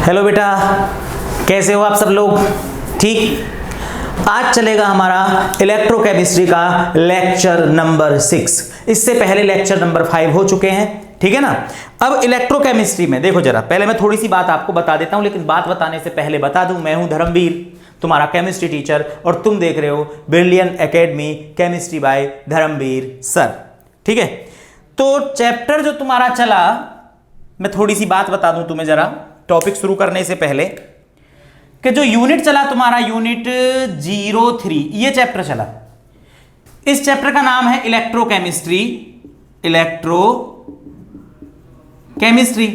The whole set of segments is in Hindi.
हेलो बेटा, कैसे हो आप सब लोग? ठीक। आज चलेगा हमारा इलेक्ट्रोकेमिस्ट्री का लेक्चर नंबर 6। इससे पहले लेक्चर नंबर 5 हो चुके हैं, ठीक है ना। अब इलेक्ट्रोकेमिस्ट्री में देखो जरा, पहले मैं थोड़ी सी बात आपको बता देता हूं, लेकिन बात बताने से पहले बता दूं, मैं हूं धर्मवीर, तुम्हारा केमिस्ट्री टीचर, और तुम देख रहे हो brilliant academy chemistry by Dharmveer sir, ठीक है। तो चैप्टर जो तुम्हारा चला, मैं थोड़ी सी बात बता दूं तुम्हें जरा टॉपिक शुरू करने से पहले, कि जो यूनिट चला तुम्हारा यूनिट 03, ये चैप्टर चला। इस चैप्टर का नाम है इलेक्ट्रोकेमिस्ट्री। इलेक्ट्रोकेमिस्ट्री।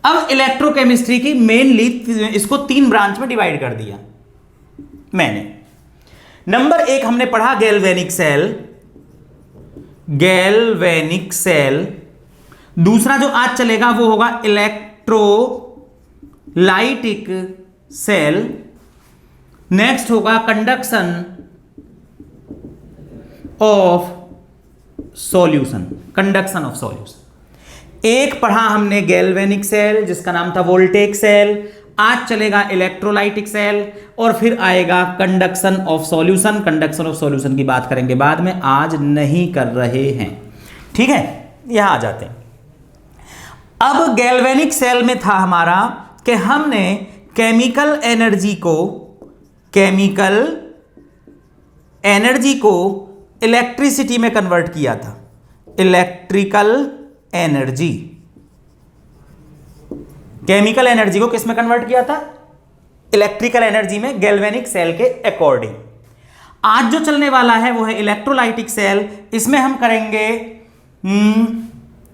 अब इलेक्ट्रोकेमिस्ट्री की मेनली इसको 3 ब्रांच में डिवाइड कर दिया मैंने। नंबर 1 हमने पढ़ा गैल्वेनिक सेल। दूसरा जो आज चलेगा वो होगा इलेक्ट्रोलाइटिक सेल। नेक्स्ट होगा कंडक्शन ऑफ सॉल्यूशन। एक पढ़ा हमने गैल्वेनिक सेल जिसका नाम था वोल्टेक सेल। आज चलेगा इलेक्ट्रोलाइटिक सेल और फिर आएगा conduction of solution. Conduction of solution की बात करेंगे बाद में, आज नहीं कर रहे हैं, ठीक है। यहां आ जाते हैं। अब गैल्वेनिक सेल में था हमारा कि हमने केमिकल एनर्जी को इलेक्ट्रिसिटी में कन्वर्ट किया था। केमिकल एनर्जी को किस में कन्वर्ट किया था? इलेक्ट्रिकल एनर्जी में, गैल्वेनिक सेल के अकॉर्डिंग। आज जो चलने वाला है वो है इलेक्ट्रोलाइटिक सेल। इसमें हम करेंगे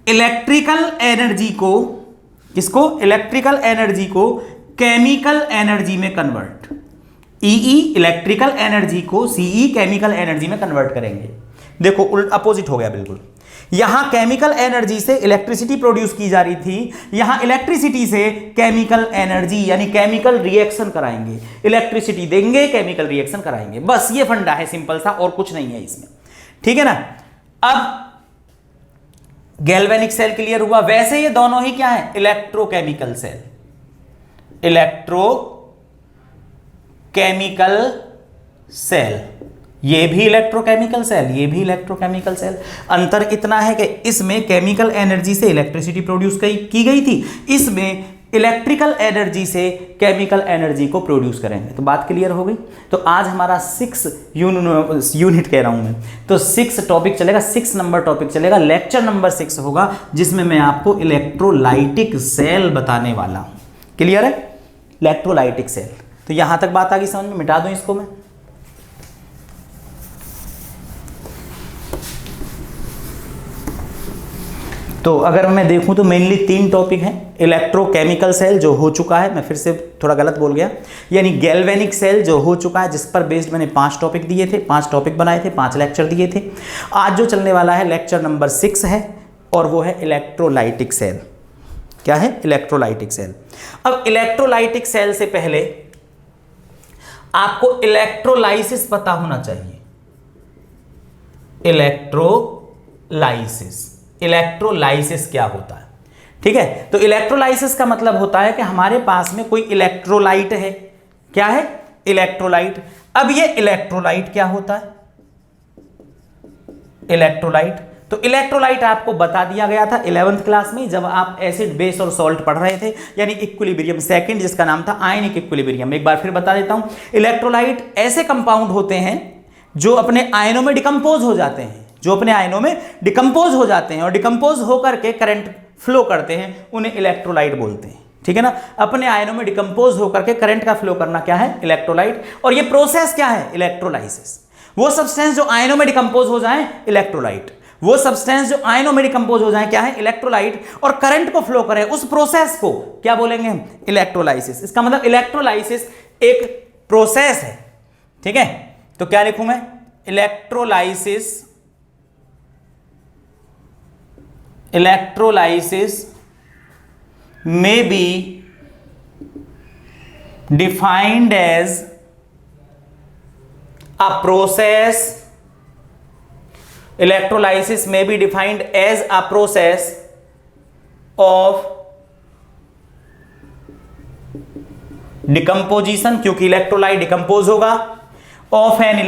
इलेक्ट्रिकल एनर्जी को केमिकल एनर्जी में कन्वर्ट। इलेक्ट्रिकल एनर्जी को केमिकल एनर्जी में कन्वर्ट करेंगे। देखो उल्टा अपोजिट हो गया बिल्कुल। यहां केमिकल एनर्जी से इलेक्ट्रिसिटी प्रोड्यूस की जा रही थी, यहां इलेक्ट्रिसिटी से केमिकल एनर्जी यानी केमिकल रिएक्शन कराएंगे। इलेक्ट्रिसिटी देंगे, केमिकल रिएक्शन कराएंगे, बस ये फंडा है, सिंपल सा, और कुछ नहीं है इसमें, ठीक है ना। अब गैल्वेनिक सेल क्लियर हुआ। वैसे ये दोनों ही क्या है? Electrochemical cell. ये भी इलेक्ट्रोकेमिकल सेल, अंतर इतना है कि इसमें केमिकल एनर्जी से इलेक्ट्रिसिटी प्रोड्यूस की गई थी, इसमें इलेक्ट्रिकल एनर्जी से केमिकल एनर्जी को प्रोड्यूस करेंगे। तो बात क्लियर हो गई। तो आज हमारा 6 यूनिट कह रहा हूं मैं, तो 6 टॉपिक चलेगा, 6 नंबर टॉपिक चलेगा, लेक्चर नंबर 6 होगा, जिसमें मैं आपको इलेक्ट्रोलाइटिक सेल बताने वाला हूं। क्लियर है? Electrolytic cell. तो यहां तक बात आ गई समझ में? मिटा दूं इसको मैं। तो अगर मैं देखूं तो मेनली 3 टॉपिक हैं। इलेक्ट्रोकेमिकल सेल जो हो चुका है, मैं फिर से थोड़ा गलत बोल गया, यानी गैल्वेनिक सेल जो हो चुका है, जिस पर बेस्ड मैंने 5 टॉपिक दिए थे, 5 टॉपिक बनाए थे, 5 लेक्चर दिए थे। आज जो चलने वाला है लेक्चर नंबर 6 है, और वो है इलेक्ट्रोलाइटिक सेल। क्या है? Electrolytic cell. अब इलेक्ट्रोलाइटिक सेल से पहले आपको इलेक्ट्रोलाइसिस पता होना चाहिए। इलेक्ट्रोलाइसिस क्या होता है? ठीक है, तो इलेक्ट्रोलाइसिस का मतलब होता है कि हमारे पास में कोई इलेक्ट्रोलाइट है। क्या है? इलेक्ट्रोलाइट। अब ये इलेक्ट्रोलाइट क्या होता है? तो इलेक्ट्रोलाइट आपको बता दिया गया था 11th क्लास में, जब आप एसिड, बेस और सॉल्ट पढ़ रहे थे, यानी इक्विलिब्रियम सेकंड, जिसका नाम था आयनिक इक्विलिब्रियम। एक बार फिर बता देता हूं, इलेक्ट्रोलाइट ऐसे कंपाउंड होते हैं जो अपने आयनों में डिकम्पोज हो जाते हैं, और डिकम्पोज होकर के करंट फ्लो करते हैं, उन्हें इलेक्ट्रोलाइट बोलते हैं, ठीक है ना। अपने आयनों में डिकम्पोज होकर के करंट का फ्लो करना क्या है? इलेक्ट्रोलाइट। और ये प्रोसेस क्या है? इलेक्ट्रोलाइसिस। वो सब्सटेंस जो आयनों में डिकम्पोज हो जाए, इलेक्ट्रोलाइट। वो सब्सटेंस जो आयनों में डिकम्पोज हो जाए, क्या है? इलेक्ट्रोलाइट। और करंट को फ्लो करे, उस प्रोसेस को क्या बोलेंगे हम? इलेक्ट्रोलाइसिस। इसका मतलब इलेक्ट्रोलाइसिस एक प्रोसेस है, ठीक है। तो क्या लिखूं मैं? Electrolysis may be defined as a process. Electrolysis may be defined as a process of decomposition, क्योंकि इलेक्ट्रोलाइट डिकम्पोज होगा, of an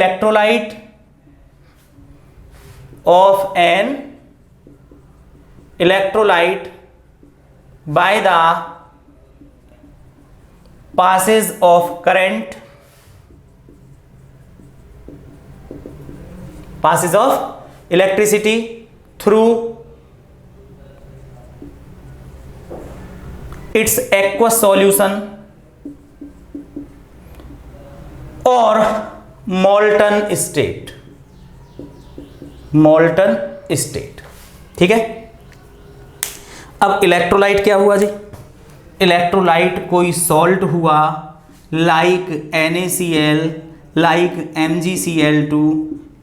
electrolyte by the passes of current, passes of electricity through its aqueous solution or molten state, molten state। ठीक है, अब इलेक्ट्रोलाइट क्या हुआ जी? इलेक्ट्रोलाइट कोई सॉल्ट हुआ, like NaCl, like MgCl2,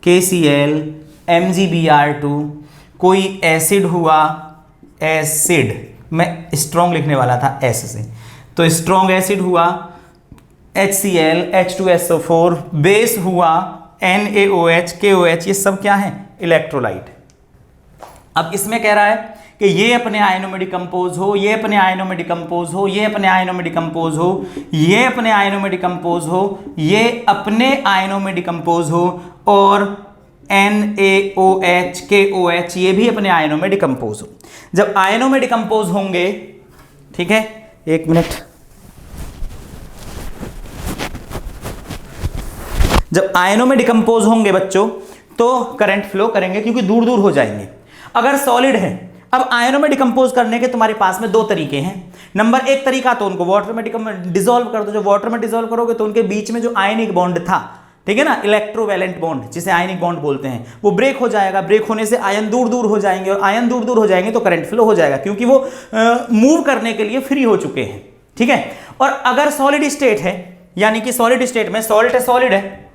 KCl, MgBr2। कोई एसिड हुआ, एसिड, मैं स्ट्रॉन्ग लिखने वाला था एस से, तो स्ट्रॉन्ग एसिड हुआ HCl, H2SO4। बेस हुआ NaOH, KOH। ये सब क्या है? इलेक्ट्रोलाइट। अब इसमें कह रहा है कि ये अपने आयनों में डिकम्पोज हो, ये अपने आयनों में डिकम्पोज हो, ये अपने आयनों में डिकम्पोज हो, ये अपने आयनों में डिकम्पोज हो, ये अपने आयनों में डिकम्पोज हो, और NaOH, KOH ये भी अपने आयनों में डिकम्पोज हो। जब आयनों में डिकम्पोज होंगे, ठीक है, एक मिनट, जब आयनों में डिकम्पोज होंगे बच्चों तो करंट फ्लो करेंगे, क्योंकि दूर दूर हो जाएंगे। अगर सॉलिड है, अब आयनों में डिकम्पोज करने के तुम्हारे पास में दो तरीके हैं। नंबर एक तरीका तो उनको वाटर में डिसॉल्व कर दो। जो वाटर में डिसॉल्व करोगे तो उनके बीच में जो आयनिक बॉन्ड था, ठीक है ना, इलेक्ट्रोवैलेंट बॉन्ड जिसे आयनिक बॉन्ड बोलते हैं, वो ब्रेक हो जाएगा। ब्रेक होने से आयन दूर दूर हो जाएंगे, और आयन दूर दूर हो जाएंगे तो करंट फ्लो हो जाएगा, क्योंकि वो मूव करने के लिए फ्री हो चुके हैं। ठीक है, और अगर सॉलिड स्टेट है, यानी कि सॉलिड स्टेट में सॉलिड है,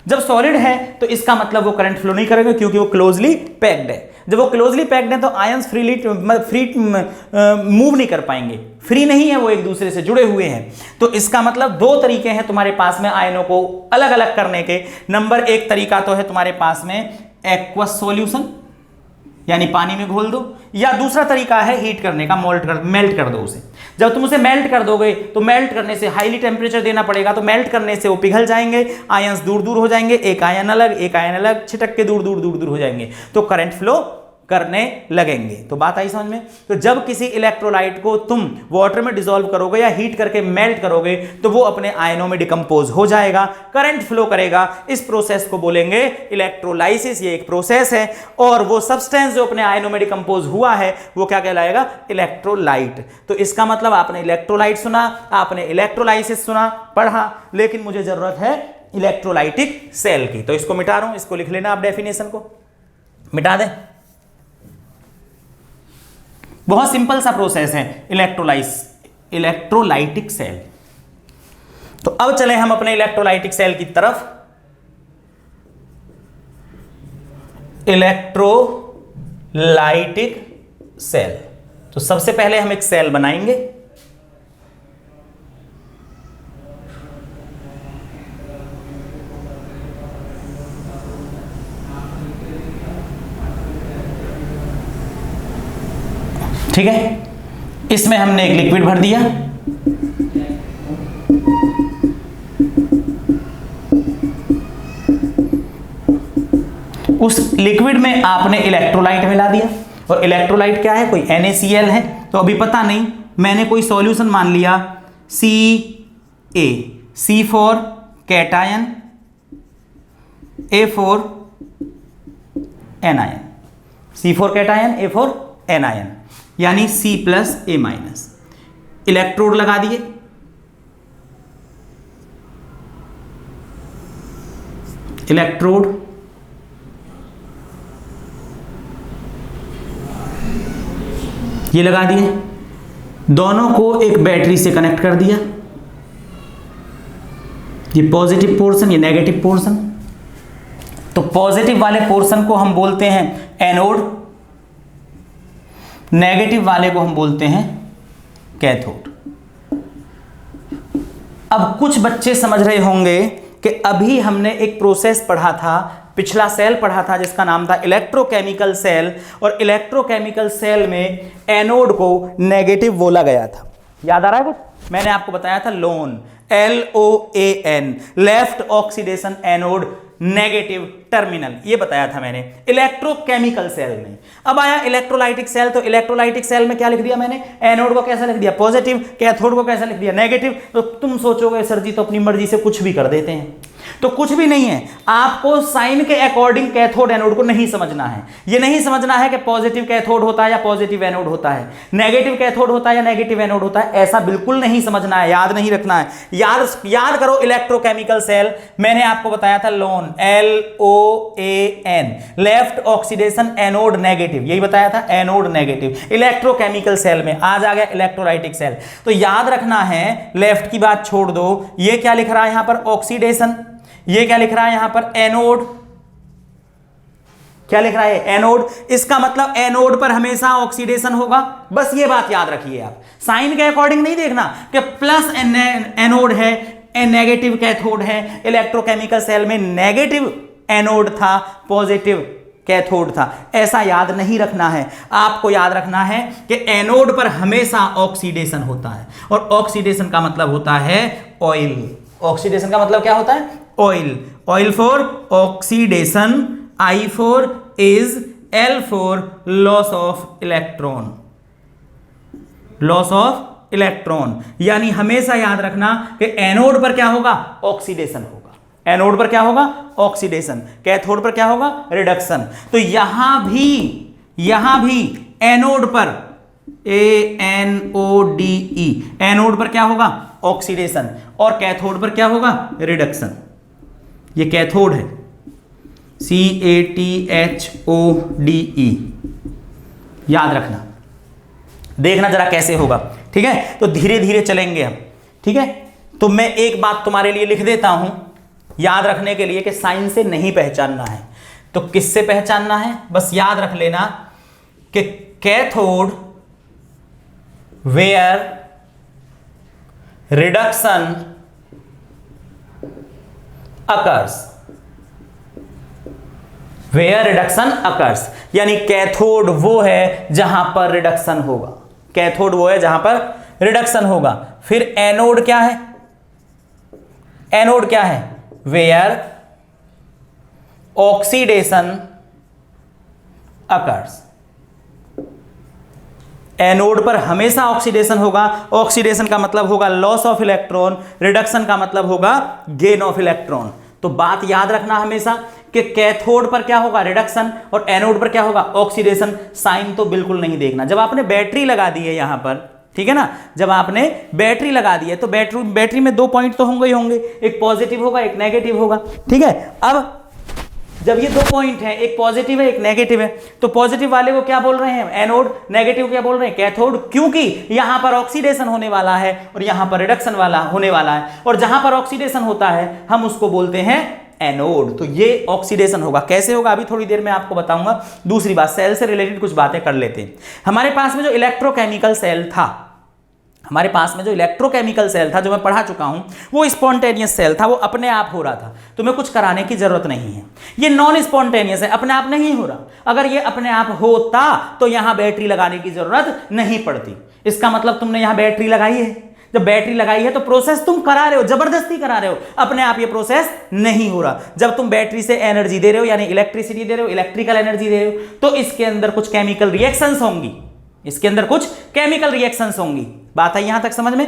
जब सॉलिड है तो इसका मतलब वो करंट फ्लो नहीं करेगा, क्योंकि वो क्लोजली पैक्ड है। जब वो क्लोजली पैक्ड है तो आयंस फ्री मूव नहीं कर पाएंगे, फ्री नहीं है, वो एक दूसरे से जुड़े हुए हैं। तो इसका मतलब दो तरीके हैं तुम्हारे पास में आयनों को अलग अलग करने के। नंबर एक तरीका तो है तुम्हारे पास में एक्वस सॉल्यूशन, यानी पानी में घोल दो, या दूसरा तरीका है हीट करने का, मेल्ट कर दो उसे। जब तुम उसे मेल्ट कर दोगे तो मेल्ट करने से हाईली टेम्परेचर देना पड़ेगा, तो मेल्ट करने से वो पिघल जाएंगे, आयंस दूर दूर हो जाएंगे, एक आयन अलग छिटक के दूर दूर हो जाएंगे, तो करंट फ्लो करने लगेंगे। तो बात आई समझ में? तो जब किसी इलेक्ट्रोलाइट को तुम वाटर में डिसॉल्व करोगे या हीट करके मेल्ट करोगे तो वो अपने आयनों में डिकम्पोज हो जाएगा, करंट फ्लो करेगा। इस प्रोसेस को बोलेंगे इलेक्ट्रोलाइसिस। ये एक प्रोसेस है, और वो सब्सटेंस जो अपने आयनों में डिकम्पोज हुआ है वो क्या कहलाएगा? इलेक्ट्रोलाइट। तो इसका मतलब आपने इलेक्ट्रोलाइट सुना, आपने इलेक्ट्रोलाइसिस सुना, पढ़ा, लेकिन मुझे जरूरत है इलेक्ट्रोलाइटिक सेल की। तो इसको मिटा रहा हूं, इसको लिख लेना आप, डेफिनेशन को मिटा दें। बहुत सिंपल सा प्रोसेस है इलेक्ट्रोलाइटिक सेल। तो अब चले हम अपने इलेक्ट्रोलाइटिक सेल की तरफ। इलेक्ट्रोलाइटिक सेल, तो सबसे पहले हम एक सेल बनाएंगे। ठीक है, इसमें हमने एक लिक्विड भर दिया, उस लिक्विड में आपने इलेक्ट्रोलाइट मिला दिया। और इलेक्ट्रोलाइट क्या है? कोई NaCl है, तो अभी पता नहीं, मैंने कोई सॉल्यूशन मान लिया Ca, C for cation, A for anion, C for cation, A for anion, यानी C+A-। इलेक्ट्रोड लगा दिए, इलेक्ट्रोड ये लगा दिए, दोनों को एक बैटरी से कनेक्ट कर दिया। ये पॉजिटिव पोर्शन, ये नेगेटिव पोर्शन। तो पॉजिटिव वाले पोर्शन को हम बोलते हैं एनोड, नेगेटिव वाले को हम बोलते हैं कैथोड। अब कुछ बच्चे समझ रहे होंगे कि अभी हमने एक प्रोसेस पढ़ा था, पिछला सेल पढ़ा था जिसका नाम था इलेक्ट्रोकेमिकल सेल, और इलेक्ट्रोकेमिकल सेल में एनोड को नेगेटिव बोला गया था। याद आ रहा है कुछ? मैंने आपको बताया था loan, LOAN, left oxidation anode negative terminal, ये बताया था मैंने इलेक्ट्रोकेमिकल सेल में। अब आया इलेक्ट्रोलाइटिक सेल, तो इलेक्ट्रोलाइटिक सेल में क्या लिख दिया मैंने? एनोड को कैसा लिख दिया? पॉजिटिव, कैथोड को कैसा लिख दिया? नेगेटिव। तो तुम सोचोगे सर जी तो अपनी मर्जी से कुछ भी कर देते हैं, तो कुछ भी नहीं है। आपको साइन के अकॉर्डिंग कैथोड एनोड को नहीं समझना है। ये नहीं समझना है कि पॉजिटिव कैथोड होता है या पॉजिटिव एनोड होता है, नेगेटिव कैथोड होता है या नेगेटिव एनोड होता है, ऐसा बिल्कुल नहीं समझना है, याद नहीं रखना है। याद करो इलेक्ट्रोकेमिकल सेल, मैंने आपको बताया था loan, LOAN, left oxidation anode negative, यही बताया था, एनोड नेगेटिव। इलेक्ट्रोकेमिकल सेल में आज आ गया इलेक्ट्रोलाइटिक सेल। तो याद रखना है, लेफ्ट की बात छोड़ दो, ये क्या लिख रहा है यहां पर? ऑक्सीडेशन। ये क्या लिख रहा है यहां पर? एनोड। क्या लिख रहा है? एनोड। इसका मतलब एनोड पर हमेशा ऑक्सीडेशन होगा, बस ये बात याद रखिए आप। साइन के अकॉर्डिंग नहीं देखना कि प्लस एनोड है, नेगेटिव कैथोड है। इलेक्ट्रोकेमिकल सेल में नेगेटिव एनोड था, पॉजिटिव कैथोड था, ऐसा याद नहीं रखना है। आपको याद रखना है कि एनोड पर हमेशा ऑक्सीडेशन होता है, और ऑक्सीडेशन का मतलब होता है ऑयल। ऑक्सीडेशन का मतलब क्या होता है? Oil. Oil for oxidation, I for is, L for loss of electron, loss of electron. यानी हमेशा याद रखना कि एनोड पर क्या होगा? ऑक्सीडेशन होगा। एनोड पर क्या होगा? ऑक्सीडेशन। कैथोड पर क्या होगा? रिडक्शन। तो यहां भी एनोड पर, ANODE, एनोड पर क्या होगा? ऑक्सीडेशन, और कैथोड पर क्या होगा? रिडक्शन। ये कैथोड है, CATHODE, याद रखना। देखना जरा कैसे होगा, ठीक है? तो धीरे धीरे चलेंगे हम, ठीक है? तो मैं एक बात तुम्हारे लिए लिख देता हूं याद रखने के लिए कि साइन से नहीं पहचानना है, तो किससे पहचानना है? बस याद रख लेना कि cathode where reduction occurs, where reduction occurs, यानी कैथोड वो है जहां पर रिडक्शन होगा। कैथोड वो है जहां पर रिडक्शन होगा। फिर एनोड क्या है? एनोड क्या है? Where oxidation occurs. एनोड पर हमेशा ऑक्सीडेशन होगा। ऑक्सीडेशन का मतलब होगा लॉस ऑफ इलेक्ट्रॉन, रिडक्शन का मतलब होगा गेन ऑफ इलेक्ट्रॉन। तो बात याद रखना हमेशा कि कैथोड पर क्या होगा? रिडक्शन, और एनोड पर क्या होगा? ऑक्सीडेशन। साइन तो बिल्कुल नहीं देखना। जब आपने बैटरी लगा दी है यहां पर, ठीक है ना, जब आपने बैटरी लगा दी है तो बैटरी में दो पॉइंट तो होंगे ही होंगे, एक पॉजिटिव होगा एक नेगेटिव होगा, ठीक है? अब जब ये दो पॉइंट हैं, एक पॉजिटिव है एक नेगेटिव है, तो पॉजिटिव वाले को क्या बोल रहे हैं? एनोड। नेगेटिव क्या बोल रहे हैं? कैथोड। क्योंकि यहां पर ऑक्सीडेशन होने वाला है और यहां पर रिडक्शन वाला होने वाला है, और जहां पर ऑक्सीडेशन होता है हम उसको बोलते हैं एनोड। तो ये ऑक्सीडेशन होगा। कैसे होगा अभी थोड़ी देर में आपको बताऊंगा। दूसरी बात, सेल से रिलेटेड कुछ बातें कर लेते हैं। हमारे पास में जो इलेक्ट्रोकेमिकल सेल था, हमारे पास में जो इलेक्ट्रोकेमिकल सेल था जो मैं पढ़ा चुका हूं, वो स्पॉन्टेनियस सेल था, वो अपने आप हो रहा था, तुम्हें कुछ कराने की जरूरत नहीं है। ये नॉन स्पॉन्टेनियस है, अपने आप नहीं हो रहा। अगर ये अपने आप होता तो यहां बैटरी लगाने की जरूरत नहीं पड़ती। इसका मतलब तुमने यहां बैटरी लगाई है, जब बैटरी लगाई है तो प्रोसेस तुम करा रहे हो, जबरदस्ती करा रहे हो, अपने आप ये प्रोसेस नहीं हो रहा। जब तुम बैटरी से एनर्जी दे रहे हो, यानी इलेक्ट्रिसिटी दे रहे हो, इलेक्ट्रिकल एनर्जी दे रहे हो, तो इसके अंदर कुछ केमिकल रिएक्शंस होंगी, इसके अंदर कुछ केमिकल रिएक्शंस होंगी। बात है यहां तक समझ में?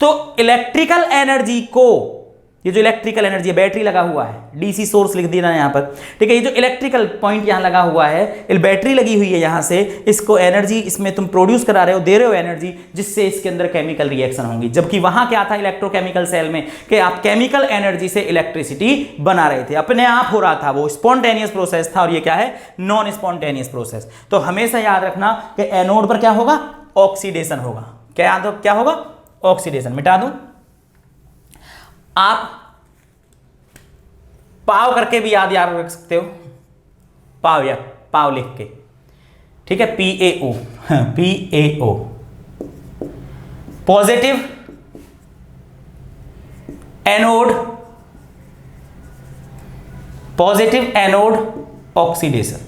तो इलेक्ट्रिकल एनर्जी को, ये जो इलेक्ट्रिकल एनर्जी है, बैटरी लगा हुआ है, डीसी सोर्स लिख देना यहां पर, ठीक है? ये जो इलेक्ट्रिकल पॉइंट यहां लगा हुआ है, बैटरी लगी हुई है यहां से, इसको एनर्जी इसमें तुम प्रोड्यूस करा रहे हो, दे रहे हो एनर्जी, जिससे इसके अंदर केमिकल रिएक्शन होंगी। जबकि वहां क्या था इलेक्ट्रोकेमिकल सेल में कि आप केमिकल एनर्जी से इलेक्ट्रिसिटी बना रहे थे, अपने आप हो रहा था, वो स्पॉन्टेनियस प्रोसेस था, और ये क्या है? Non spontaneous process. तो हमेशा याद रखना कि एनोड पर क्या होगा? ऑक्सीडेशन होगा। क्या होगा? ऑक्सीडेशन। मिटा दूं, आप पाव करके भी याद रख सकते हो, पाव, या पाव लिख के, ठीक है? PAO, PAO, positive anode, positive anode oxidation,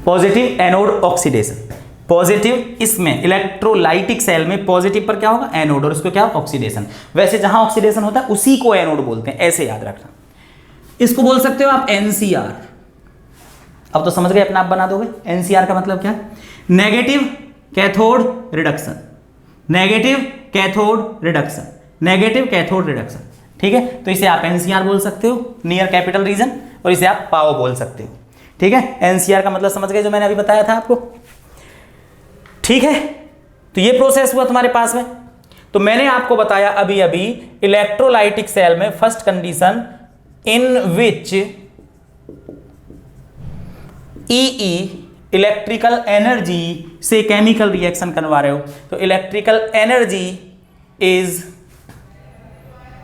positive anode oxidation. Positive, इसमें इलेक्ट्रोलाइटिक सेल में पॉजिटिव पर क्या होगा, एनोड, और इसको क्या, ऑक्सीडेशन। वैसे जहां ऑक्सीडेशन होता है उसी को एनोड बोलते हैं, ऐसे याद रखना। इसको बोल सकते हो आप एनसीआर। अब तो समझ गए, अपना आप बना दोगे। एनसीआर का मतलब क्या है, negative cathode reduction, negative cathode reduction, negative cathode reduction. ठीक है, तो इसे आप एनसीआर बोल सकते हो, नियर कैपिटल रीजन, और इसे आप पाओ बोल सकते हो। ठीक है, एनसीआर का मतलब समझ गए जो मैंने अभी बताया था आपको। ठीक है, तो ये प्रोसेस हुआ तुम्हारे पास में। तो मैंने आपको बताया अभी अभी इलेक्ट्रोलाइटिक सेल में first condition in which E electrical energy से केमिकल रिएक्शन करवा रहे हो, तो electrical energy is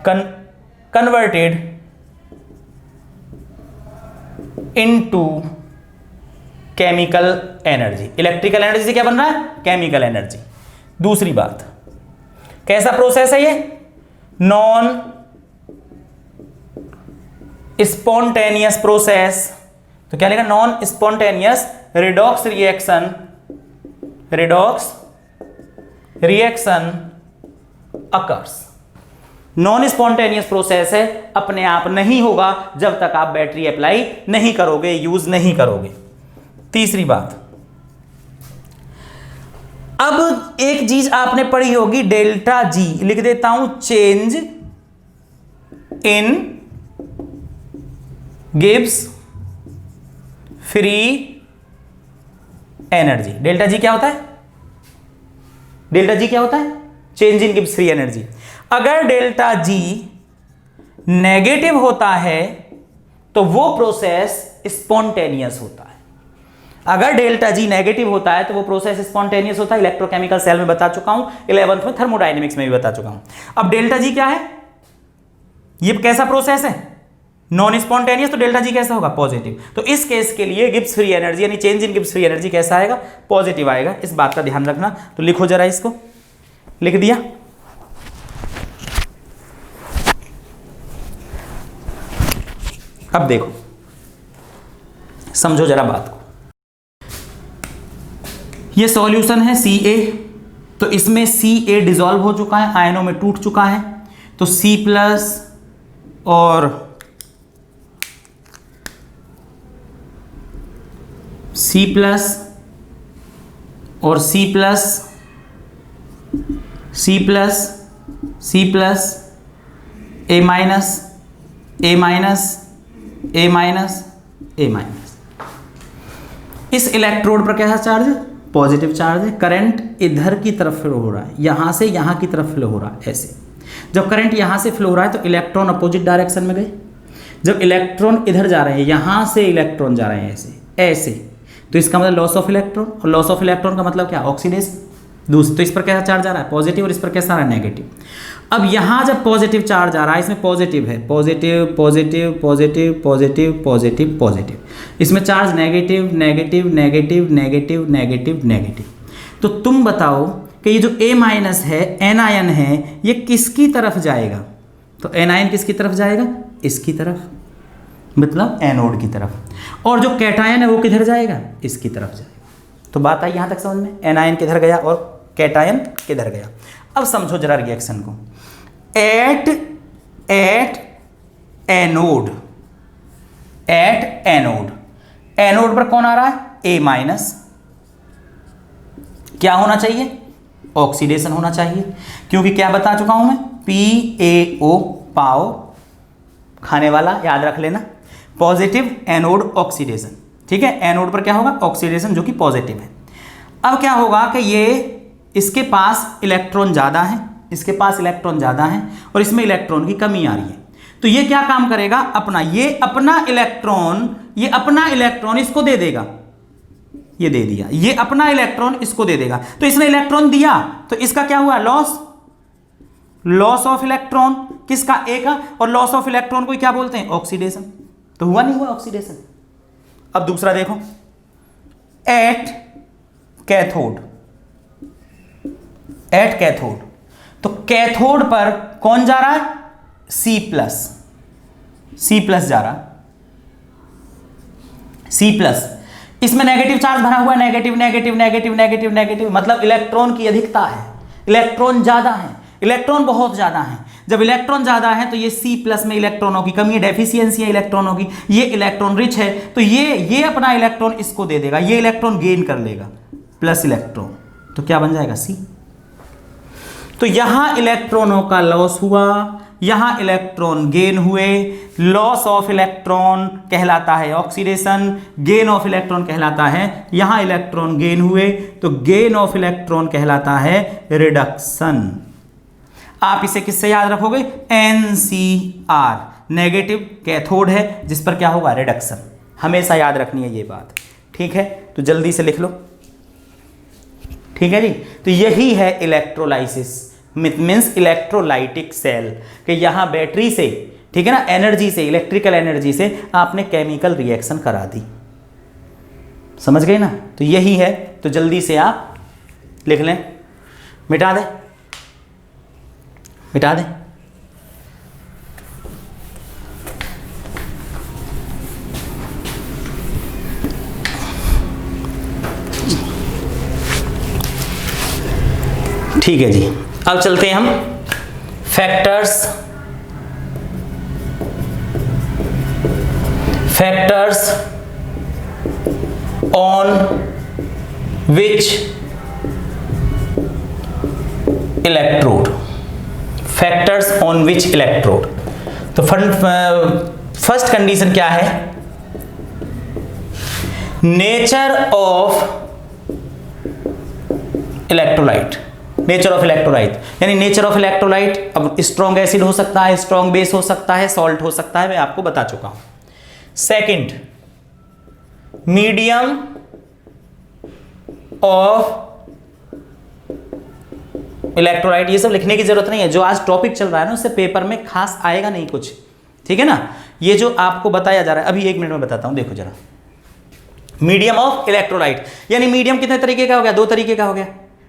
converted into chemical energy. Electrical energy से क्या बन रहा है, केमिकल एनर्जी। दूसरी बात, कैसा प्रोसेस है ये, नॉन स्पॉन्टेनियस प्रोसेस। तो क्या लिखा, non spontaneous redox reaction, redox reaction occurs. Non spontaneous process है, अपने आप नहीं होगा जब तक आप बैटरी अप्लाई नहीं करोगे, यूज नहीं करोगे। तीसरी बात, अब एक चीज आपने पढ़ी होगी डेल्टा जी, लिख देता हूं, change in Gibbs free energy. Delta G क्या होता है, डेल्टा जी क्या होता है, change in Gibbs free energy. अगर डेल्टा जी नेगेटिव होता है तो वो प्रोसेस स्पॉन्टेनियस होता है। अगर डेल्टा जी नेगेटिव होता है तो वो प्रोसेस स्पॉन्टेनियस होता है। इलेक्ट्रोकेमिकल सेल में बता चुका हूं, 11th में थर्मोडायनेमिक्स में भी बता चुका हूं। अब डेल्टा जी क्या है, ये कैसा प्रोसेस है, नॉन स्पॉन्टेनियस, तो डेल्टा जी कैसा होगा, पॉजिटिव। तो इस केस के लिए गिब्स फ्री एनर्जी यानी change in Gibbs free energy कैसा आएगा, पॉजिटिव आएगा। इस बात का ध्यान रखना। तो लिखो जरा, इसको लिख दिया। अब देखो, समझो जरा बात को। ये सॉल्यूशन है Ca, तो इसमें Ca डिसॉल्व हो चुका है, आयनों में टूट चुका है। तो C प्लस और C प्लस और C plus, C plus, C plus, A minus, A minus, A minus, A minus. इस इलेक्ट्रोड पर कैसा चार्ज है, पॉजिटिव चार्ज है। करंट इधर की तरफ फ्लो हो रहा है, यहां से यहां की तरफ फ्लो हो रहा है, ऐसे। जब करंट यहां से फ्लो हो रहा है तो इलेक्ट्रॉन अपोजिट डायरेक्शन में गए। जब इलेक्ट्रॉन इधर जा रहे हैं, यहां से इलेक्ट्रॉन जा रहे हैं ऐसे ऐसे, तो इसका मतलब लॉस ऑफ इलेक्ट्रॉन, और लॉस ऑफ इलेक्ट्रॉन का मतलब क्या, ऑक्सीडेशन। दूसरी, तो इस पर कैसा चार्ज आ रहा है, पॉजिटिव, और इस पर कैसा आ रहा है, नेगेटिव। अब यहां जब पॉजिटिव चार्ज आ रहा है, इसमें पॉजिटिव है, positive positive positive positive positive positive, इसमें charge negative negative negative negative negative negative. तो तुम बताओ कि ये जो A माइनस है, एनायन है, ये किसकी तरफ जाएगा, तो एनायन किसकी तरफ जाएगा, इसकी तरफ, मतलब एनोड की तरफ। और जो कैटायन है वो किधर जाएगा, इसकी तरफ जाएगा। तो बात आई यहां तक समझ में, एनायन किधर गया और कैटायन किधर गया। अब समझो जरा रिएक्शन को। At anode, at anode, anode पर कौन आ रहा है, A माइनस। क्या होना चाहिए, ऑक्सीडेशन होना चाहिए, क्योंकि क्या बता चुका हूं मैं, PaO, पाओ, खाने वाला, याद रख लेना, पॉजिटिव एनोड ऑक्सीडेशन। ठीक है, एनोड पर क्या होगा, ऑक्सीडेशन, जो कि पॉजिटिव है। अब क्या होगा कि ये, इसके पास इलेक्ट्रॉन ज़्यादा है, इसके पास इलेक्ट्रॉन ज़्यादा है, और इसमें इलेक्ट्रॉन की कमी आ रही है। तो ये क्या काम करेगा, अपना, ये अपना इलेक्ट्रॉन इसको दे देगा, ये दे दिया, ये अपना इलेक्ट्रॉन इसको दे देगा। तो इसने इलेक्ट्रॉन दिया, तो इसका क्या हुआ, लॉस, लॉस ऑफ इलेक्ट्रॉन, किसका, A का। और लॉस ऑफ इलेक्ट्रॉन को क्या बोलते हैं, ऑक्सीडेशन। तो हुआ नहीं हुआ ऑक्सीडेशन। अब दूसरा देखो, एट कैथोड, एट कैथोड, तो कैथोड पर कौन जा रहा है, C प्लस, C प्लस जा रहा, C प्लस। इसमें नेगेटिव चार्ज भरा हुआ है, negative negative negative negative negative, मतलब इलेक्ट्रॉन की अधिकता है, इलेक्ट्रॉन ज्यादा है, इलेक्ट्रॉन बहुत ज्यादा है। जब इलेक्ट्रॉन ज्यादा है तो ये C+ में इलेक्ट्रॉनों की कमी है, डेफिशिएंसी है इलेक्ट्रॉनों की, ये इलेक्ट्रॉन रिच है तो ये अपना इलेक्ट्रॉन इसको दे देगा, ये इलेक्ट्रॉन गेन कर लेगा, प्लस इलेक्ट्रॉन, तो क्या बन जाएगा C। तो यहां इलेक्ट्रॉनों का लॉस हुआ, यहां इलेक्ट्रॉन गेन हुए, लॉस ऑफ इलेक्ट्रॉन कहलाता है ऑक्सीडेशन, गेन ऑफ इलेक्ट्रॉन कहलाता है, यहां इलेक्ट्रॉन गेन हुए तो गेन ऑफ इलेक्ट्रॉन कहलाता है रिडक्शन। आप इसे किससे याद रखोगे? NCR, नेगेटिव कैथोड है जिस पर क्या होगा? रिडक्शन। हमेशा याद रखनी है ये बात, ठीक है? तो जल्दी से लिख लो, ठीक है जी। तो यही है इलेक्ट्रोलाइसिस, मीन्स इलेक्ट्रोलाइटिक सेल, कि यहां बैटरी से, ठीक है ना, एनर्जी से, इलेक्ट्रिकल एनर्जी से आपने केमिकल रिएक्शन करा दी, समझ गए ना? तो यही है, तो जल्दी से आप लिख लें, मिटा दें, मिटा दें। ठीक है जी, अब चलते हैं हम factors on which electrode, factors on which electrode. तो फर्स्ट कंडीशन क्या है? Nature of electrolyte, nature of electrolyte यानी नेचर ऑफ इलेक्ट्रोलाइट, अब स्ट्रॉन्ग एसिड हो सकता है, स्ट्रॉन्ग बेस हो सकता है, सॉल्ट हो सकता है, मैं आपको बता चुका हूं। सेकंड, मीडियम ऑफ इलेक्ट्रोलाइट, ये सब लिखने की जरूरत नहीं है, जो आज टॉपिक चल रहा है ना उससे पेपर में खास आएगा नहीं कुछ, ठीक है ना? ये जो आपको बताया जा रहा है अभी 1 मिनट में बताता हूं, देखो जरा। मीडियम ऑफ इलेक्ट्रोलाइट यानी मीडियम कितने तरीके का हो गया? 2 तरीके का हो गया।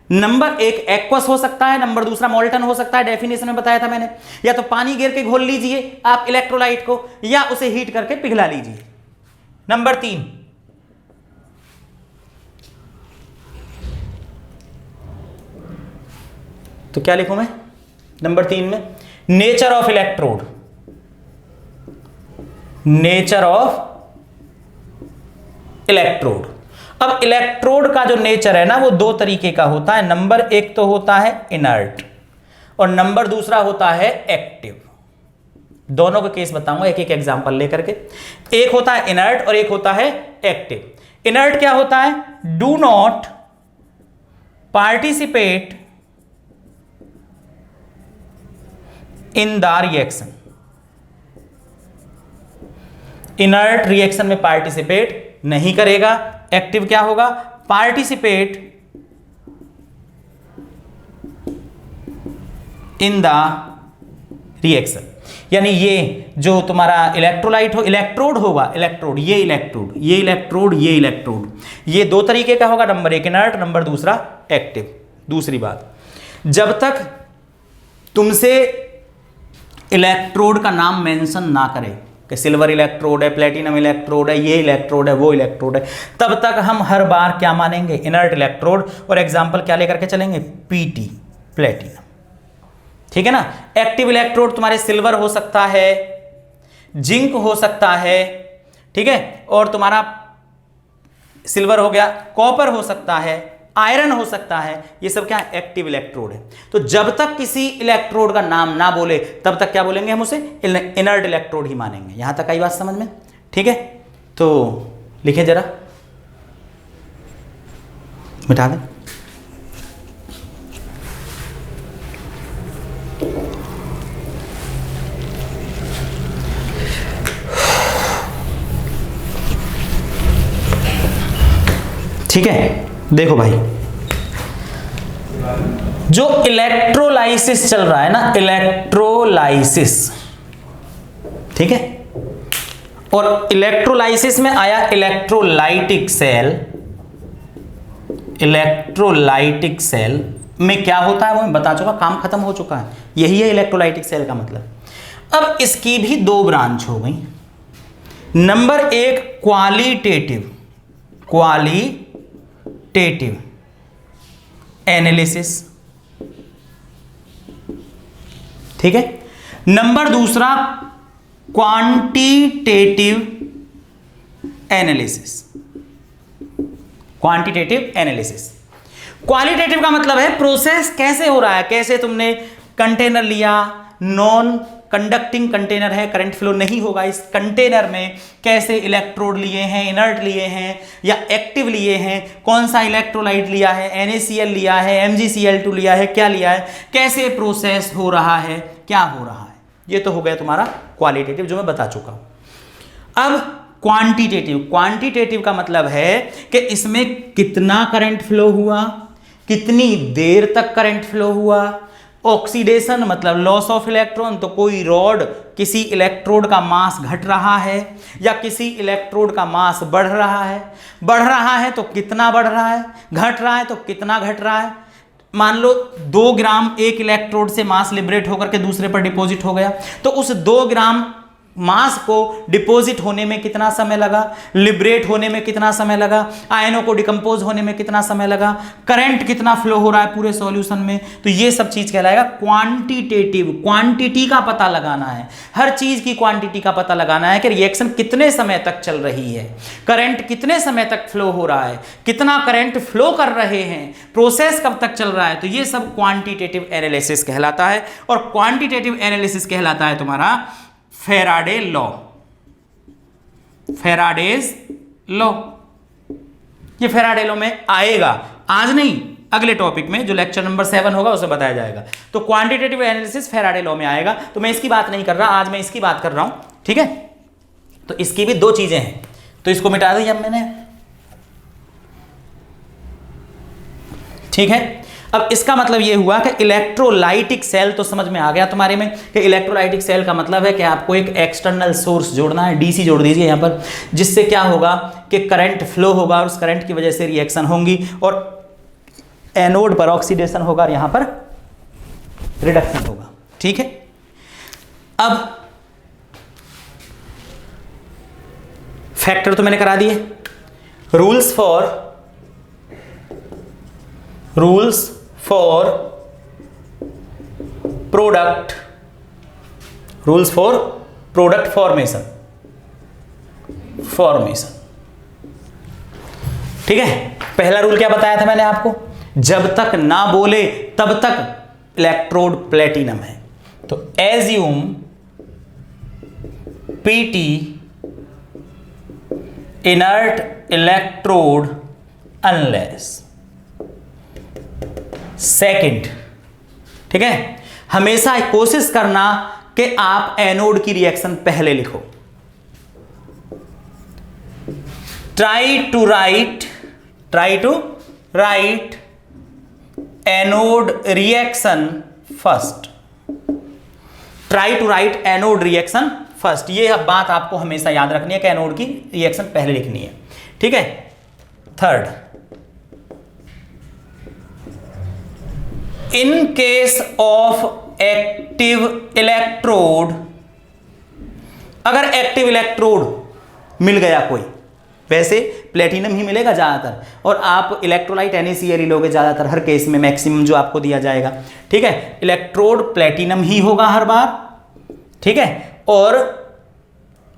नंबर 1 एक्वस हो सकता है, नंबर दूसरा मोल्टन हो सकता है, डेफिनेशन में बताया था मैंने। या तो पानी गिर के घोल लीजिए आप इलेक्ट्रोलाइट को, या उसे हीट करके पिघला लीजिए। नंबर 3, तो क्या लिखूं मैं नंबर 3 में? Nature of electrode, nature of electrode. अब इलेक्ट्रोड का जो नेचर है ना वो 2 तरीके का होता है। नंबर 1 तो होता है इनर्ट और नंबर दूसरा होता है एक्टिव। दोनों के केस बताऊंगा एक एक एग्जांपल लेकर के। एक होता है इनर्ट और एक होता है एक्टिव। इनर्ट क्या होता है? Do not participate in the reaction. Inert reaction में पार्टिसिपेट नहीं करेगा। एक्टिव क्या होगा? Participate in the reaction. यानी ये जो तुम्हारा इलेक्ट्रोलाइट हो, इलेक्ट्रोड होगा, इलेक्ट्रोड, ये इलेक्ट्रोड, ये इलेक्ट्रोड, ये इलेक्ट्रोड, ये 2 तरीके का होगा। नंबर 1 इनर्ट, नंबर दूसरा एक्टिव। दूसरी बात, जब तक तुमसे इलेक्ट्रोड का नाम मेंशन ना करे कि सिल्वर इलेक्ट्रोड है, प्लेटिनम इलेक्ट्रोड है, ये इलेक्ट्रोड है, वो इलेक्ट्रोड है, तब तक हम हर बार क्या मानेंगे? Inert electrode. और एग्जांपल क्या लेकर के चलेंगे? PT, platinum. ठीक है ना? एक्टिव इलेक्ट्रोड तुम्हारे सिल्वर हो सकता है, जिंक हो सकता है, ठीक है, और तुम्हारा सिल्वर हो गया, कॉपर हो सकता है, आयरन हो सकता है, ये सब क्या है? एक्टिव इलेक्ट्रोड है। तो जब तक किसी इलेक्ट्रोड का नाम ना बोले तब तक क्या बोलेंगे? हम उसे इनर्ट इलेक्ट्रोड ही मानेंगे। यहां तक आई बात समझ में? ठीक है, तो लिखे जरा, मिटा दें। ठीक है, देखो भाई, जो इलेक्ट्रोलाइसिस चल रहा है ना, इलेक्ट्रोलाइसिस, ठीक है, और इलेक्ट्रोलाइसिस में आया इलेक्ट्रोलाइटिक सेल। इलेक्ट्रोलाइटिक सेल में क्या होता है वो मैं बता चुका, काम खत्म हो चुका है। यही है इलेक्ट्रोलाइटिक सेल का मतलब। अब इसकी भी 2 ब्रांच हो गई। नंबर 1 क्वालिटेटिव, क्वालिटेटिव एनालिसिस, ठीक है। नंबर दूसरा quantitative analysis, quantitative analysis. Qualitative का मतलब है प्रोसेस कैसे हो रहा है, कैसे तुमने कंटेनर लिया, नॉन कंडक्टिंग कंटेनर है, करंट फ्लो नहीं होगा इस कंटेनर में, कैसे इलेक्ट्रोड लिए हैं, इनर्ट लिए हैं या एक्टिव लिए हैं, कौन सा इलेक्ट्रोलाइट लिया है, NaCl लिया है, MgCl2 लिया है, क्या लिया है, कैसे प्रोसेस हो रहा है, क्या हो रहा है। ये तो हो गया तुम्हारा क्वालिटेटिव जो मैं बता चुका हूं। अब क्वांटिटेटिव, क्वांटिटेटिव का मतलब है कि इसमें कितना करंट फ्लो हुआ, कितनी देर तक करंट फ्लो हुआ। ऑक्सीडेशन मतलब लॉस ऑफ इलेक्ट्रॉन, तो कोई रॉड किसी इलेक्ट्रोड का मास घट रहा है या किसी इलेक्ट्रोड का मास बढ़ रहा है तो कितना बढ़ रहा है, घट रहा है तो कितना घट रहा है। मान लो 2 ग्राम एक इलेक्ट्रोड से मास लिबरेट होकर के दूसरे पर डिपॉजिट हो गया, तो उस 2 ग्राम मास को डिपॉजिट होने में कितना समय लगा, लिबरेट होने में कितना समय लगा, आयनों को डिकम्पोज होने में कितना समय लगा, करंट कितना फ्लो हो रहा है पूरे सॉल्यूशन में। तो ये सब चीज कहलाएगा क्वांटिटेटिव। क्वांटिटी का पता लगाना है, हर चीज की क्वांटिटी का पता लगाना है कि रिएक्शन कितने समय तक चल रही है, करंट कितने समय तक फ्लो हो रहा है, कितना करंट फ्लो कर रहे हैं, प्रोसेस कब तक चल रहा है। तो ये सब क्वांटिटेटिव एनालिसिस कहलाता है। और क्वांटिटेटिव एनालिसिस कहलाता है तुम्हारा फेराडे लॉ, फेराडेज लॉ। ये फेराडे लॉ में आएगा, आज नहीं अगले टॉपिक में जो लेक्चर नंबर 7 होगा उसमें बताया जाएगा। तो क्वांटिटेटिव एनालिसिस फेराडे लॉ में आएगा, तो मैं इसकी बात नहीं कर रहा, आज मैं इसकी बात कर रहा हूं, ठीक है। तो इसकी भी 2 चीजें हैं, तो इसको मिटा दिया मैंने, ठीक है। अब इसका मतलब यह हुआ कि इलेक्ट्रोलाइटिक सेल तो समझ में आ गया तुम्हारे में कि इलेक्ट्रोलाइटिक सेल का मतलब है कि आपको एक एक्सटर्नल सोर्स जोड़ना है, डीसी जोड़ दीजिए यहां पर, जिससे क्या होगा कि करंट फ्लो होगा और उस करंट की वजह से रिएक्शन होंगी और एनोड पर ऑक्सीडेशन होगा और यहां पर रिडक्शन होगा, ठीक है। अब फैक्टर तो मैंने करा दिए, रूल्स फॉर प्रोडक्ट फॉर्मेशन, ठीक है। पहला रूल क्या बताया था मैंने आपको, जब तक ना बोले तब तक इलेक्ट्रोड प्लेटिनम है। तो assume PT inert electrode unless. Second, ठीक है, हमेशा कोशिश करना कि आप एनोड की रिएक्शन पहले लिखो। Try to write anode reaction first. Try to write anode reaction first, ये बात आपको हमेशा याद रखनी है कि एनोड की रिएक्शन पहले लिखनी है, ठीक है। Third, in case of active electrode, अगर एक्टिव इलेक्ट्रोड मिल गया कोई, वैसे प्लेटिनम ही मिलेगा ज्यादातर, और आप इलेक्ट्रोलाइट NaCl लोगे ज्यादातर, हर केस में मैक्सिमम जो आपको दिया जाएगा, ठीक है। इलेक्ट्रोड प्लेटिनम ही होगा हर बार, ठीक है। और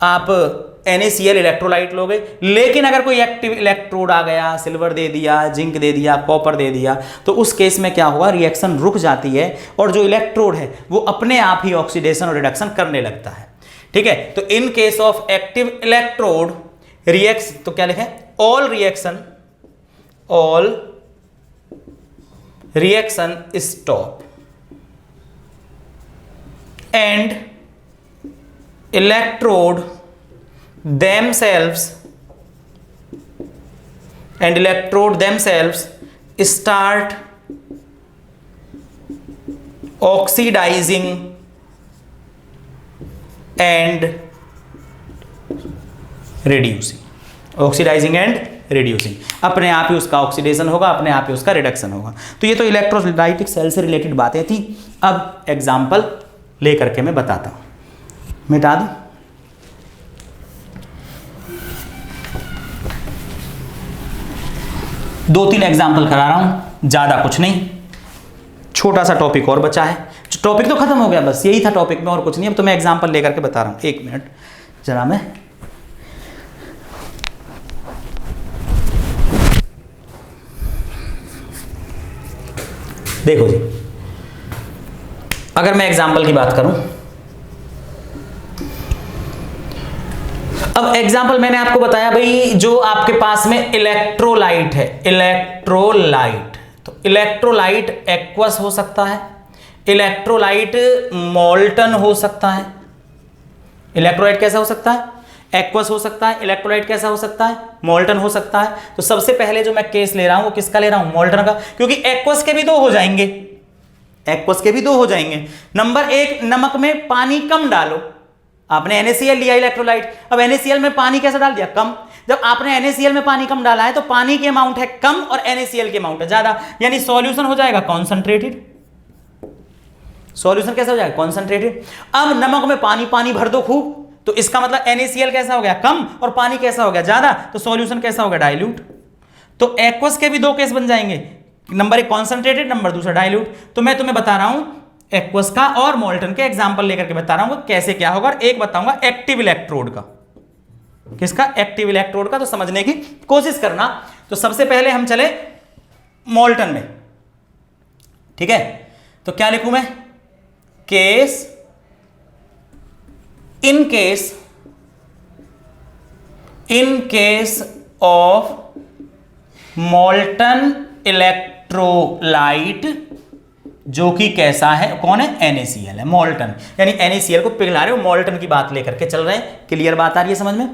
आप NaCl इलेक्ट्रोलाइट लोगे, लेकिन अगर कोई एक्टिव इलेक्ट्रोड आ गया, सिल्वर दे दिया, जिंक दे दिया, कॉपर दे दिया, तो उस केस में क्या होगा, रिएक्शन रुक जाती है और जो इलेक्ट्रोड है वो अपने आप ही ऑक्सीडेशन और रिडक्शन करने लगता है, ठीक है। तो in case of active electrode reaction, तो क्या लिखें, all reaction stop and electrode themselves start oxidizing and reducing, अपने आप ही उसका ऑक्सीडेशन होगा, अपने आप ही उसका रिडक्शन होगा। तो ये तो इलेक्ट्रोलाइटिक सेल से रिलेटेड बातें थी। अब एग्जाम्पल लेकर के मैं बताता हूं, मिटा दूं। 2-3 एग्जाम्पल करा रहा हूं, ज्यादा कुछ नहीं, छोटा सा टॉपिक और बचा है। टॉपिक तो खत्म हो गया, बस यही था टॉपिक में और कुछ नहीं। अब तो मैं एग्जाम्पल लेकर के बता रहा हूं। 1 मिनट जरा, मैं देखो जी, अगर मैं एग्जाम्पल की बात करूं, अब एग्जाम्पल मैंने आपको बताया भाई, जो आपके पास में इलेक्ट्रोलाइट है, इलेक्ट्रोलाइट, तो इलेक्ट्रोलाइट एक्वस हो सकता है, इलेक्ट्रोलाइट मोल्टन हो सकता है। इलेक्ट्रोलाइट कैसा हो सकता है? एक्वस हो सकता है। इलेक्ट्रोलाइट कैसा हो सकता है? मोल्टन हो सकता है। तो सबसे पहले जो मैं केस ले रहा हूं वो किसका ले रहा हूं? मोल्टन का, क्योंकि एक्वस के भी 2 हो जाएंगे, एक्वस के भी 2 हो जाएंगे। नंबर 1, नमक में पानी कम डालो। आपने NaCl लिया इलेक्ट्रोलाइट, अब NaCl में पानी कैसा डाल दिया? कम। जब आपने NaCl में पानी कम डाला है तो पानी की अमाउंट है कम और NaCl की अमाउंट है ज्यादा, यानी सॉल्यूशन हो जाएगा कॉन्सेंट्रेटेड। सॉल्यूशन कैसा हो जाएगा? कॉन्सेंट्रेटेड। अब नमक में पानी पानी भर दो खूब, तो इसका मतलब NaCl कैसा हो गया? कम, और पानी कैसा हो गया? ज्यादा, तो सॉल्यूशन कैसा हो गया? डाइल्यूट। तो एक्वस के भी 2 केस बन जाएंगे, नंबर 1 कॉन्सेंट्रेटेड, नंबर 2 डाइल्यूट। तो मैं तुम्हें बता रहा हूं एक्वस का और मोल्टन के एग्जांपल लेकर के बता रहा हूं कैसे क्या होगा, और एक बताऊंगा एक्टिव इलेक्ट्रोड का। किसका? एक्टिव इलेक्ट्रोड का। तो समझने की कोशिश करना। तो सबसे पहले हम चले मोल्टन में, ठीक है? तो क्या लिखूं मैं? Case, in case of molten electrolyte, जो कि कैसा है? कौन है? NaCl है, मोल्टन, यानी NaCl को पिघला रहे हो, मोल्टन की बात लेकर के चल रहे हैं। क्लियर बात आ रही है समझ में?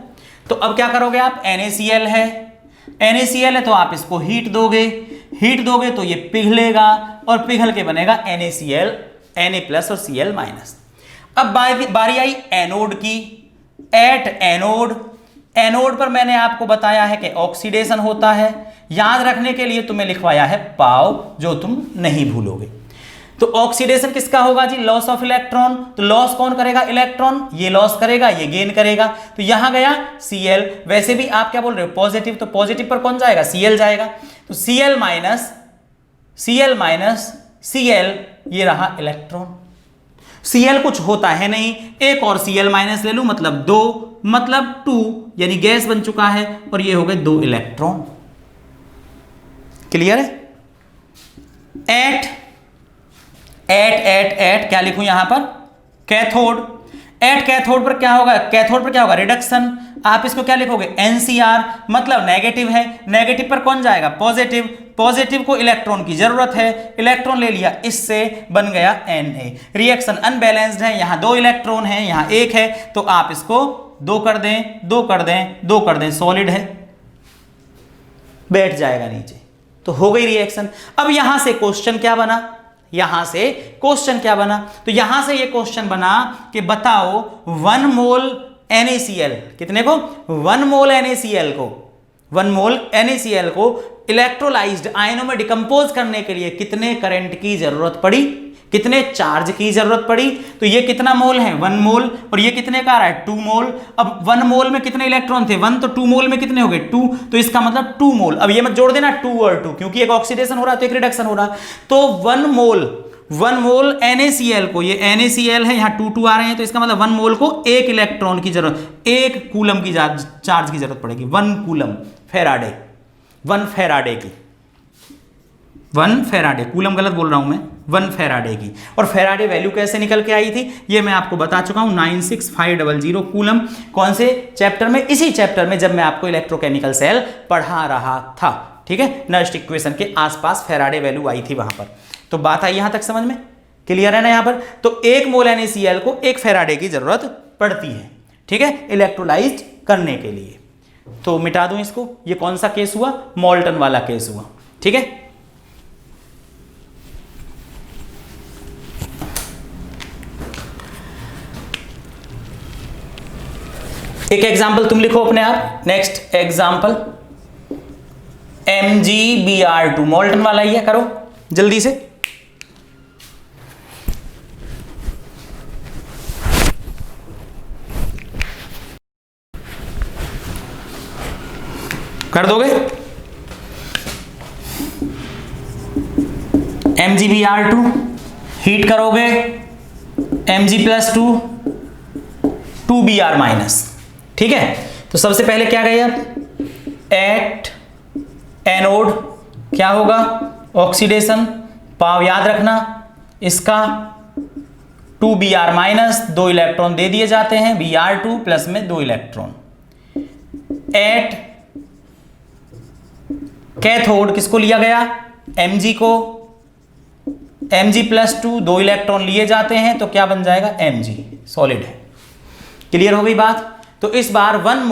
तो अब क्या करोगे आप? NaCl है तो आप इसको हीट दोगे, हीट दोगे तो ये पिघलेगा और पिघल के बनेगा NaCl, Na+ और Cl-। अब बारी आई एनोड की। एट एनोड, एनोड पर मैंने आपको बताया है कि ऑक्सीडेशन होता है। याद रखने के लिए तुम्हें लिखवाया है पाव, जो तुम नहीं भूलोगे। तो ऑक्सीडेशन किसका होगा जी? Loss of electron. तो लॉस कौन करेगा? इलेक्ट्रॉन। ये लॉस करेगा, ये गेन करेगा, तो यहां गया Cl। वैसे भी आप क्या बोल रहे हो? पॉजिटिव, तो पॉजिटिव पर कौन जाएगा? Cl जाएगा। तो Cl माइनस Cl, ये रहा इलेक्ट्रॉन। Cl कुछ होता है नहीं, एक और Cl माइनस ले लूं, मतलब 2, मतलब 2, यानी गैस बन चुका है, और ये हो गए 2 इलेक्ट्रॉन। क्लियर है? एट क्या लिखूं यहां पर? कैथोड। एट कैथोड पर क्या होगा? कैथोड पर क्या होगा? रिडक्शन। आप इसको क्या लिखोगे? NCr, मतलब नेगेटिव है। नेगेटिव पर कौन जाएगा? पॉजिटिव। पॉजिटिव को इलेक्ट्रॉन की जरूरत है, इलेक्ट्रॉन ले लिया, इससे बन गया Na। रिएक्शन अनबैलेंस्ड है, यहां 2 इलेक्ट्रॉन है, यहां 1 है, तो आप इसको 2 कर दें, 2 कर दें, 2 कर दें, सॉलिड है, बैठ जाएगा नीचे। तो हो गई रिएक्शन। अब यहां से क्वेश्चन क्या बना? यहां से क्वेश्चन क्या बना? तो यहां से ये क्वेश्चन बना कि बताओ 1 मोल NaCl, कितने को? 1 मोल NaCl को, 1 मोल NaCl को इलेक्ट्रोलाइज्ड आयनों में डिकम्पोज करने के लिए कितने करंट की जरूरत पड़ी? कितने चार्ज की जरूरत पड़ी? तो ये कितना मोल है? 1 मोल, और ये कितने का आ रहा है? 2 मोल। अब 1 मोल में कितने इलेक्ट्रॉन थे? 1, तो 2 मोल में कितने हो गए? 2, तो इसका मतलब 2 मोल। अब ये मत जोड़ देना 2 और 2, क्योंकि एक ऑक्सीडेशन हो रहा है तो एक रिडक्शन हो रहा है। तो 1 मोल NaCl को, ये NaCl है, यहां 2 आ रहे हैं, तो इसका मतलब 1 मोल को 1 इलेक्ट्रॉन की जरूरत, 1 कूलम की चार्ज की जरूरत पड़ेगी। 1 कूलम, फेराडे, 1 फेराडे की, 1 फेराडे, कूलम गलत बोल रहा हूं मैं, 1 फेराडे की। और फेराडे वैल्यू कैसे निकल के आई थी ये मैं आपको बता चुका हूं, 96500 कूलम। कौन से चैप्टर में? इसी चैप्टर में, जब मैं आपको इलेक्ट्रोकेमिकल सेल पढ़ा रहा था, ठीक है? नर्स्ट इक्वेशन के आसपास फेराडे वैल्यू आई थी वहां पर। तो बात आई यहां तक समझ में? क्लियर है ना यहां पर? तो 1 मोल NaCl को 1 फेराडे की जरूरत पड़ती है, ठीक है, इलेक्ट्रोलाइज्ड करने के लिए। तो मिटा दूं इसको, ये कौन सा केस हुआ? मोल्टन वाला केस हुआ, ठीक है? एक एग्जाम्पल तुम लिखो अपने आप। नेक्स्ट एग्जाम्पल MgBr2, मोल्टन वाला ही है, करो जल्दी से। कर दोगे? MgBr2 हीट करोगे Mg+2 2Br माइनस। ठीक है, तो सबसे पहले क्या गया एट एनोड क्या होगा ऑक्सीडेशन, पाव याद रखना इसका 2Br माइनस, 2 इलेक्ट्रॉन दे दिए जाते हैं, Br2 प्लस में 2 इलेक्ट्रॉन। एट कैथोड किसको लिया गया Mg को, Mg+2 2 इलेक्ट्रॉन लिए जाते हैं तो क्या बन जाएगा Mg, सॉलिड है। क्लियर हो गई बात। तो इस बार 1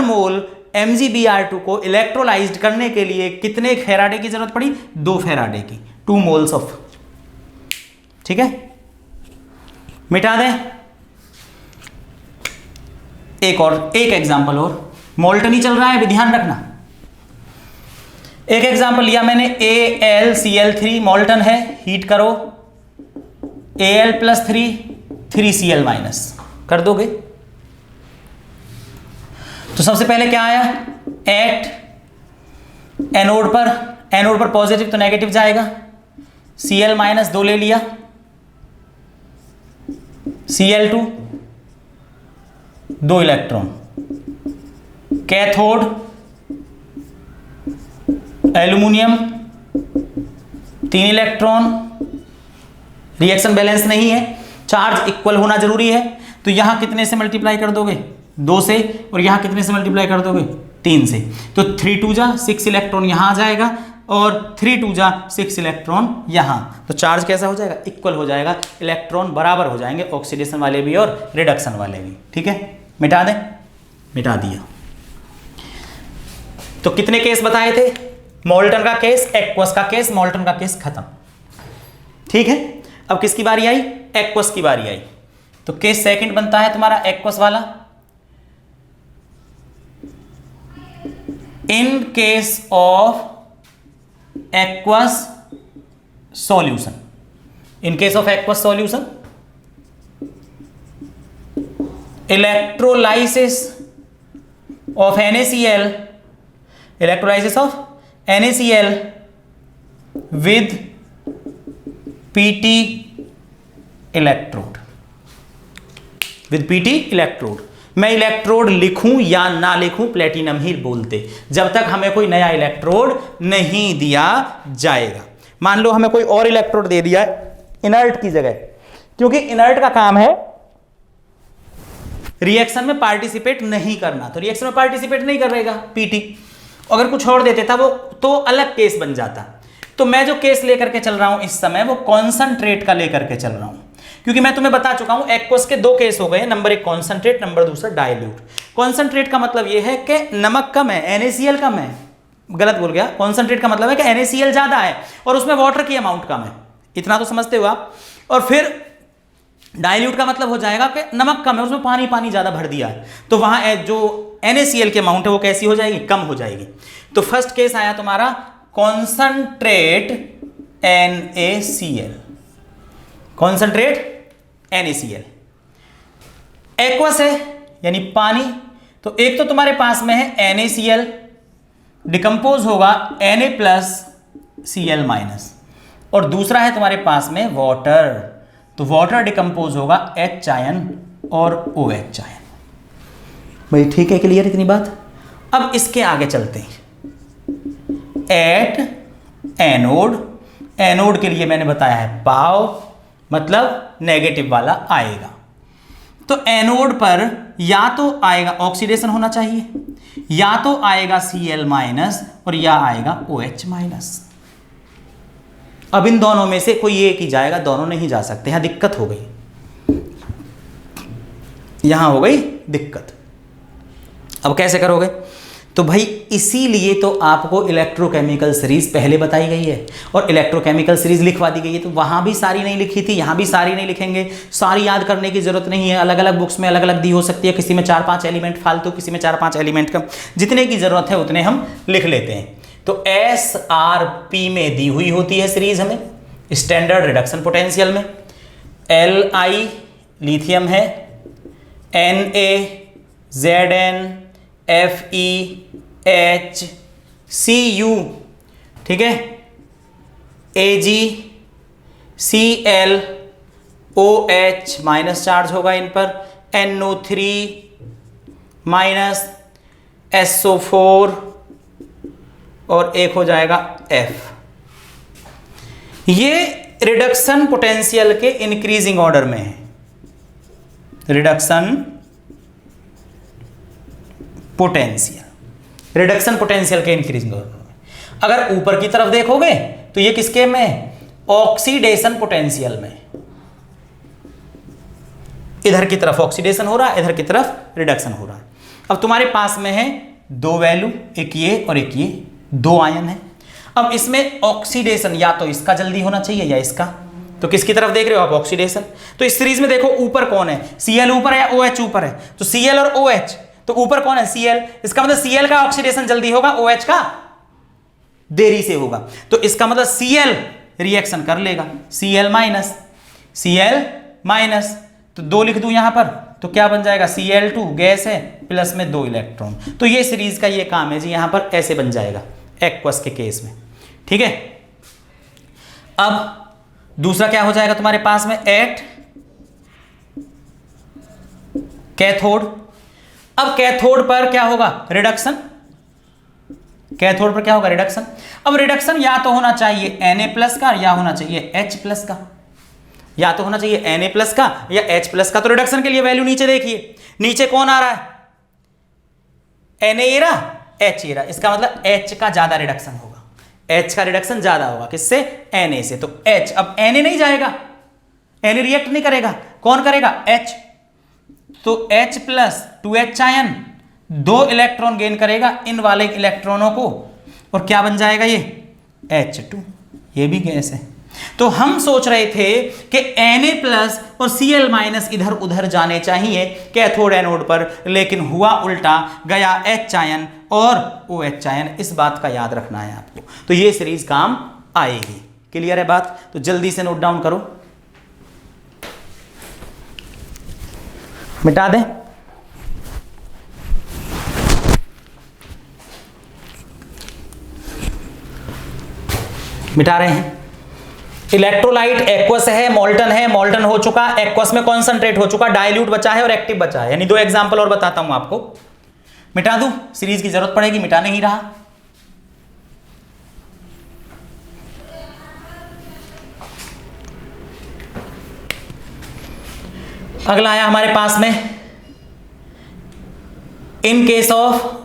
मोल MgBr2 को इलेक्ट्रोलाइज्ड करने के लिए कितने फेराडे की जरूरत पड़ी, 2 फेराडे की, 2 मोल्स ऑफ। ठीक है, मिटा दें। एक एग्जांपल और, मोल्टन ही चल रहा है, भी ध्यान रखना। एक एग्जांपल लिया मैंने AlCl3 मोल्टन है, हीट करो Al+3 3Cl- कर दोगे तो सबसे पहले क्या आया एट एनोड पर पॉजिटिव तो नेगेटिव जाएगा, Cl- 2 ले लिया, Cl2 2 electron, cathode aluminium 3 electron, reaction balance नहीं है, चार्ज इक्वल होना जरूरी है, तो यहां कितने से मल्टीप्लाई कर दोगे 2 से, और यहां कितने से मल्टीप्लाई कर दोगे 3 से, तो 3 2 जा 6 इलेक्ट्रॉन यहां आ जाएगा और 3 2 जा 6 इलेक्ट्रॉन यहां, तो चार्ज कैसा हो जाएगा इक्वल हो जाएगा, इलेक्ट्रॉन बराबर हो जाएंगे, ऑक्सीडेशन वाले भी और रिडक्शन वाले भी। ठीक है, मिटा दें, मिटा दिया। तो कितने केस बताए थे, मोल्टन का केस, एक्वस का केस, मोल्टन का केस खत्म। ठीक है, अब किसकी बारी आई, एक्वस की बारी आई। तो केस सेकंड बनता है तुम्हारा एक्वस वाला। In case of aqueous solution, in case of aqueous solution electrolysis of NaCl with PT electrode, मैं इलेक्ट्रोड लिखूं या ना लिखूं प्लेटिनम ही बोलते, जब तक हमें कोई नया इलेक्ट्रोड नहीं दिया जाएगा। मान लो हमें कोई और इलेक्ट्रोड दे दिया इनर्ट की जगह, क्योंकि इनर्ट का काम है रिएक्शन में पार्टिसिपेट नहीं करना, तो रिएक्शन में पार्टिसिपेट नहीं करेगा पीटी। अगर कुछ और देते था वो तो अलग केस बन जाता। तो मैं जो केस लेकर के चल रहा हूं इस समय वो कॉन्संट्रेट का लेकर के चल रहा हूं, क्योंकि मैं तुम्हें बता चुका हूं एक्वस के 2 केस हो गए, number 1 concentrate, number 2 dilute. Concentrate का मतलब यह है कि नमक कम है, NaCl कम है, गलत बोल गया, कॉन्संट्रेट का मतलब है कि NaCl ज्यादा है और उसमें वाटर की अमाउंट कम है, इतना तो समझते हो आप। और फिर डाइल्यूट का मतलब हो जाएगा कि नमक कम है, उसमें पानी पानी ज्यादा भर दिया है, तो वहां जो NaCl की अमाउंट है वो कैसी हो जाएगी, कम हो जाएगी। तो फर्स्ट केस आया तुम्हारा concentrate NaCl, concentrate NaCl। Aqueous है यानी पानी, तो एक तो तुम्हारे पास में है NaCl, डिकम्पोज होगा Na+Cl-, और दूसरा है तुम्हारे पास में वाटर, तो वाटर डिकम्पोज होगा H आयन और OH आयन। भाई ठीक है, क्लियर इतनी बात। अब इसके आगे चलते हैं। एट एनोड के लिए मैंने बताया है पाव, मतलब नेगेटिव वाला आएगा। तो एनोड पर या तो आएगा ऑक्सीडेशन होना चाहिए, या तो आएगा Cl- और या आएगा OH-। अब इन दोनों में से कोई एक ही जाएगा, दोनों नहीं जा सकते, यहां दिक्कत हो गई, यहां हो गई दिक्कत। अब कैसे करोगे, तो भाई इसीलिए तो आपको इलेक्ट्रोकेमिकल सीरीज पहले बताई गई है और इलेक्ट्रोकेमिकल सीरीज लिखवा दी गई है, तो वहां भी सारी नहीं लिखी थी, यहां भी सारी नहीं लिखेंगे, सारी याद करने की जरूरत नहीं है, अलग अलग बुक्स में अलग अलग दी हो सकती है, किसी में 4-5 एलिमेंट फालतू, किसी में 4-5 एलिमेंट कम, जितने की जरूरत है उतने हम लिख लेते हैं। तो SRP में दी हुई होती है सीरीज हमें, स्टैंडर्ड रिडक्शन पोटेंशियल में, Li लिथियम है, Na FeHCu, ठीक है, AgClOH माइनस चार्ज होगा इन पर, NO3 माइनस SO4 और एक हो जाएगा F। ये रिडक्शन पोटेंशियल के इंक्रीजिंग ऑर्डर में है, रिडक्शन पोटेंशियल के इंक्रीजिंग ऑर्डर में। अगर ऊपर की तरफ देखोगे तो ये किसके में, ऑक्सीडेशन पोटेंशियल में। इधर की तरफ ऑक्सीडेशन हो रहा है, इधर की तरफ रिडक्शन हो रहा है। अब तुम्हारे पास में है दो वैल्यू, एक ये और एक ये, दो आयन है। अब इसमें ऑक्सीडेशन या तो इसका जल्दी होना चाहिए या इसका, तो किसकी तरफ देख रहे हो आप, ऑक्सीडेशन। तो इस सीरीज में देखो ऊपर कौन है, Cl ऊपर है या OH ऊपर है, तो Cl और OH, तो ऊपर कौन है, Cl। इसका मतलब Cl का ऑक्सीडेशन जल्दी होगा, OH का देरी से होगा। तो इसका मतलब Cl रिएक्शन कर लेगा, Cl माइनस, तो दो लिख दूं यहां पर, तो क्या बन जाएगा, Cl2 गैस है प्लस में 2 इलेक्ट्रॉन। तो ये सीरीज का ये काम है जी, यहां पर ऐसे बन जाएगा एक्वस के केस में, ठीक है। अब दूसरा क्या हो जाएगा तुम्हारे पास में, एट कैथोड। अब कैथोड पर क्या होगा, रिडक्शन। कैथोड पर क्या होगा, रिडक्शन। अब रिडक्शन या तो होना चाहिए Na+ का या होना चाहिए H+ का, या तो होना चाहिए Na+ का या H+ का। तो रिडक्शन के लिए वैल्यू नीचे देखिए, नीचे कौन आ रहा है, Na ए रहा, H ए रहा। इसका मतलब H का ज्यादा रिडक्शन होगा, H का रिडक्शन ज्यादा होगा किससे, Na से। तो H, अब Na नहीं जाएगा, Na रिएक्ट नहीं करेगा, कौन करेगा, H। तो H+ 2H ion 2 electron gain करेगा इन वाले इलेक्ट्रॉनों को, और क्या बन जाएगा ये H2, ये भी गैस है। तो हम सोच रहे थे कि Na+ और Cl- इधर उधर जाने चाहिए कैथोड एनोड पर, लेकिन हुआ उल्टा, गया H आयन और OH आयन। इस बात का याद रखना है आपको, तो ये सीरीज काम आएगी। क्लियर है बात, तो जल्दी से नोट डाउन करो, मिटा दें। मिटा रहे हैं। इलेक्ट्रोलाइट एक्वस है, मोल्टन हो चुका, एक्वस में कॉन्सेंट्रेट हो चुका, डाइल्यूट बचा है और एक्टिव बचा है। यानी दो एग्जांपल और बताता हूं आपको, मिटा दूं, सीरीज की जरूरत पड़ेगी, मिटा नहीं रहा। अगला आया हमारे पास में, इन केस ऑफ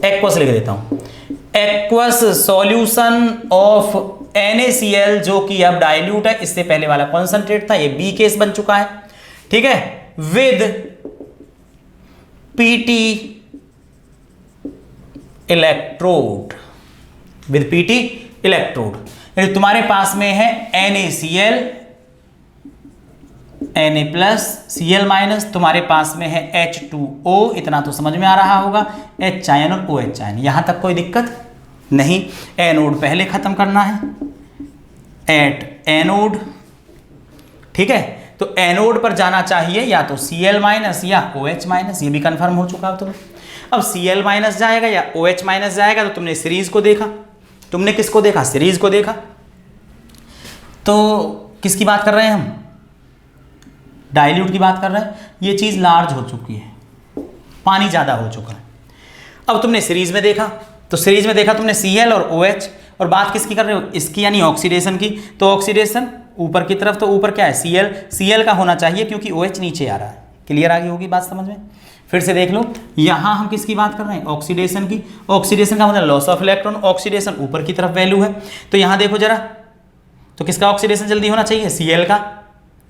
एक्वस लिख देता हूं, एक्वस सॉल्यूशन ऑफ NaCl, जो कि अब डाइल्यूट है, इससे पहले वाला कॉन्सेंट्रेट था, ये बी केस बन चुका है, ठीक है, with PT electrode, with PT electrode. यानी तुम्हारे पास में है NaCl, Na+, Cl-, तुम्हारे पास में है H2O, इतना तो समझ में आ रहा होगा, H आयन और OH आयन, यहां तक कोई दिक्कत नहीं। एनोड पहले खत्म करना है, एट एनोड, ठीक है। तो एनोड पर जाना चाहिए या तो Cl- या OH-, ये भी कंफर्म हो चुका तुम्हें। अब Cl- जाएगा या OH- जाएगा, तो तुमने सीरीज को देखा, तुमने किसको देखा, सीरीज को देखा। तो किसकी बात कर रहे हैं हम, डाइल्यूट की बात कर रहे हैं। ये चीज लार्ज हो चुकी है, पानी ज्यादा हो चुका है। अब तुमने सीरीज में देखा, तो सीरीज में देखा तुमने Cl और OH, और बात किसकी कर रहे हो, इसकी, यानी ऑक्सीडेशन की। तो ऑक्सीडेशन ऊपर की तरफ, तो ऊपर क्या है, Cl का होना चाहिए क्योंकि OH नीचे आ रहा है। क्लियर आ गई होगी बात समझ में। फिर से देख लो, यहां हम किसकी बात कर रहे हैं, ऑक्सीडेशन की। ऑक्सीडेशन का मतलब लॉस ऑफ इलेक्ट्रॉन, ऑक्सीडेशन ऊपर की तरफ वैल्यू है। तो यहां देखो जरा, तो किसका ऑक्सीडेशन जल्दी होना चाहिए, Cl का,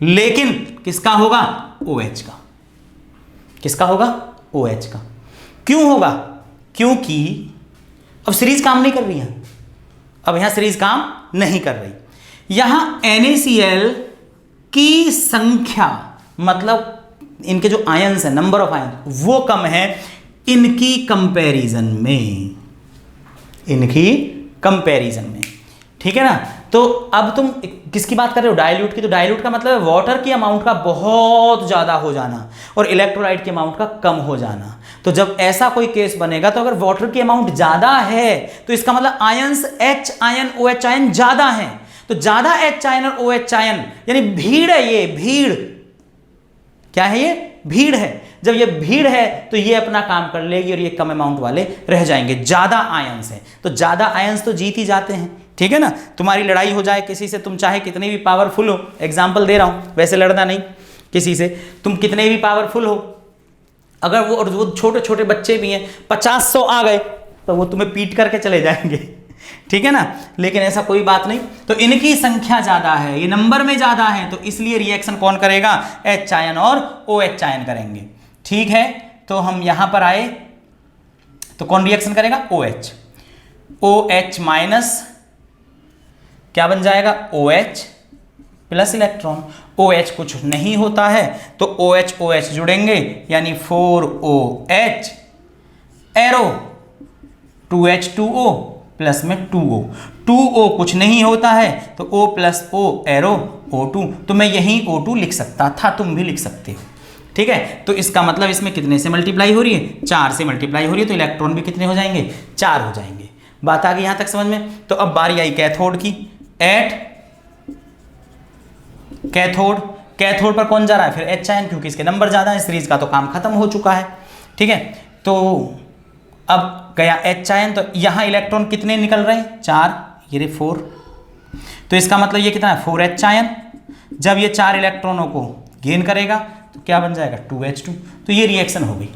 लेकिन किसका होगा, OH का। किसका होगा, OH का। क्यों होगा, क्योंकि अब सीरीज काम नहीं कर रही है, अब यहां सीरीज काम नहीं कर रही। यहां NaCl की संख्या, मतलब इनके जो आयंस है, नंबर ऑफ आयन, वो कम है इनकी कंपैरिजन में, इनकी कंपैरिजन में, ठीक है ना। तो अब तुम किसकी बात कर रहे हो? डाइल्यूट की। तो डाइल्यूट का मतलब है वाटर की अमाउंट का बहुत ज़्यादा हो जाना और इलेक्ट्रोलाइट की अमाउंट का कम हो जाना। तो जब ऐसा कोई केस बनेगा, तो अगर वाटर की अमाउंट ज़्यादा है तो इसका मतलब ions H ion OH ion ज़्यादा है। तो ज़्यादा H आयन और OH आयन यानी भीड़ है, ये भीड़ क्या है? ये भीड़ है। जब ये भीड़ है तो ये अपना काम कर लेगी और ये कम अमाउंट वाले रह जाएंगे। ज़्यादा आयंस है तो ज़्यादा आयंस तो जीत ही जाते हैं, ठीक है ना। तुम्हारी लड़ाई हो जाए किसी से, तुम चाहे कितने भी पावरफुल हो, एग्जाम्पल दे रहा हूँ, वैसे लड़ना नहीं किसी से, तुम कितने भी पावरफुल हो, अगर वो छोटे छोटे बच्चे भी हैं, 50-100 आ गए तो वो तुम्हें पीट करके चले जाएंगे, ठीक है ना। लेकिन ऐसा कोई बात नहीं। तो इनकी संख्या ज्यादा है, ये नंबर में ज्यादा है, तो इसलिए रिएक्शन कौन करेगा? H आयन और OH आयन करेंगे, ठीक है। तो हम यहां पर आए तो कौन रिएक्शन करेगा? OH। OH माइनस क्या बन जाएगा? OH plus electron. OH कुछ नहीं होता है तो OH OH जुड़ेंगे यानी 4OH एरो 2H2O प्लस में 2O। 2O कुछ नहीं होता है तो O plus O arrow O2। तो मैं यही O2 लिख सकता था, तुम भी लिख सकते हो, ठीक है। तो इसका मतलब इसमें कितने से मल्टीप्लाई हो रही है? 4 से मल्टीप्लाई हो रही है, तो इलेक्ट्रॉन भी कितने हो जाएंगे? 4 हो जाएंगे। बात आ गई यहां तक समझ में? तो अब बारी आई कैथोड की। एट कैथोड पर कौन जा रहा है? फिर H आयन, क्योंकि इसके नंबर ज्यादा है, सीरीज का तो काम खत्म हो चुका है, ठीक है। तो अब गया H आयन, तो यहां इलेक्ट्रॉन कितने निकल रहे हैं? 4, ये 4। तो इसका मतलब ये कितना है? 4H ion. जब ये 4 इलेक्ट्रॉनों को गेन करेगा तो क्या बन जाएगा? 2H2। तो ये रिएक्शन हो गई,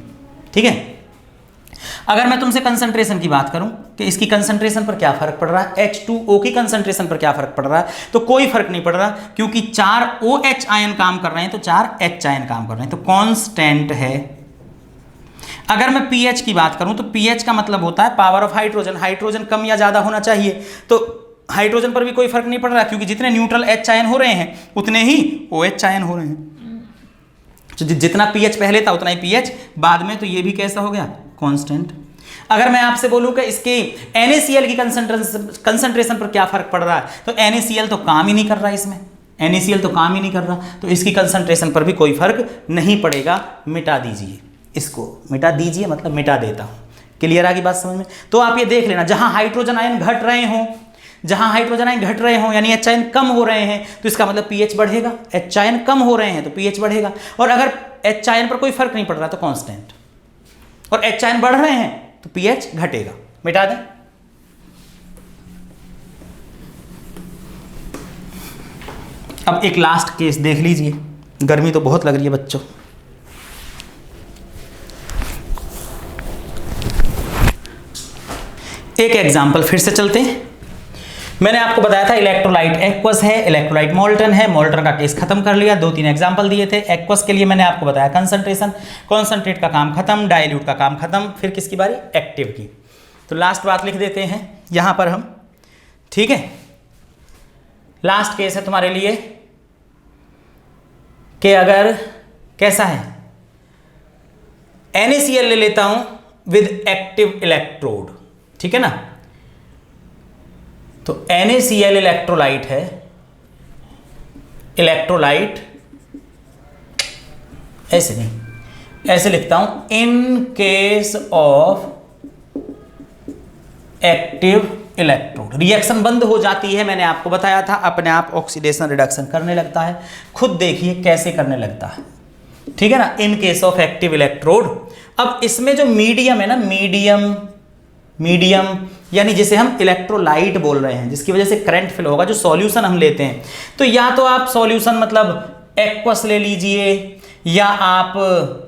ठीक है। अगर मैं तुमसे कंसंट्रेशन की बात करूं कि इसकी कंसंट्रेशन पर क्या फर्क पड़ रहा है, H2O की कंसंट्रेशन पर क्या फर्क पड़ रहा है, तो कोई फर्क नहीं पड़ रहा, क्योंकि 4 OH आयन काम कर रहे हैं तो 4 H आयन काम कर रहे हैं, तो कांस्टेंट है। अगर मैं pH की बात करूं तो pH का मतलब होता है पावर ऑफ हाइड्रोजन। हाइड्रोजन कम या ज्यादा होना चाहिए, तो हाइड्रोजन पर भी कोई फर्क नहीं पड़ रहा, क्योंकि जितने न्यूट्रल H आयन हो रहे हैं उतने ही OH आयन हो रहे हैं। तो जितना pH पहले था उतना ही pH बाद में, तो ये भी कैसा हो गया? कांस्टेंट। अगर मैं आपसे बोलूं कि इसके NaCl की कंसंट्रेशन पर क्या फर्क पड़ रहा है, तो NaCl तो काम ही नहीं कर रहा है, इसमें NaCl तो काम ही नहीं कर रहा, तो इसकी कंसंट्रेशन पर भी कोई फर्क नहीं पड़ेगा। मिटा दीजिए इसको, मिटा दीजिए मतलब मिटा देता हूं। क्लियर आ गई बात समझ में? तो आप ये देख लेना, जहां हाइड्रोजन आयन घट रहे हों, यानी H आयन कम हो रहे हैं, तो इसका मतलब pH बढ़ेगा। H आयन कम हो रहे हैं तो pH बढ़ेगा। और अगर H आयन पर कोई फर्क नहीं पड़ रहा तो कांस्टेंट, और H आयन बढ़ रहे हैं तो pH घटेगा। मिटा दें। अब एक लास्ट केस देख लीजिए, गर्मी तो बहुत लग रही है बच्चों। एक एग्जाम्पल फिर से चलते हैं। मैंने आपको बताया था इलेक्ट्रोलाइट एक्वस है, इलेक्ट्रोलाइट मोल्टन है। मोल्टन का केस खत्म कर लिया, 2-3 एग्जांपल दिए थे। एक्वस के लिए मैंने आपको बताया कंसंट्रेशन, कॉन्सेंट्रेट का काम खत्म, डाइल्यूट का काम खत्म, फिर किसकी बारी? एक्टिव की। तो लास्ट बात लिख देते हैं यहां पर हम, ठीक है। लास्ट केस है तुम्हारे लिए कि अगर कैसा है, NaCl ले लेता हूं विद एक्टिव इलेक्ट्रोड, ठीक है ना। तो NaCl इलेक्ट्रोलाइट है, इलेक्ट्रोलाइट ऐसे नहीं, ऐसे लिखता हूं, in case of active electrode. Reaction बंद हो जाती है, मैंने आपको बताया था, अपने आप ऑक्सीडेशन रिडक्शन करने लगता है। खुद देखिए कैसे करने लगता है, ठीक है ना, in case of active electrode. अब इसमें जो मीडियम है ना, मीडियम यानी जिसे हम इलेक्ट्रोलाइट बोल रहे हैं, जिसकी वजह से करंट फ्लो होगा, जो सॉल्यूशन हम लेते हैं, तो या तो आप सॉल्यूशन मतलब एक्वस ले लीजिए, या आप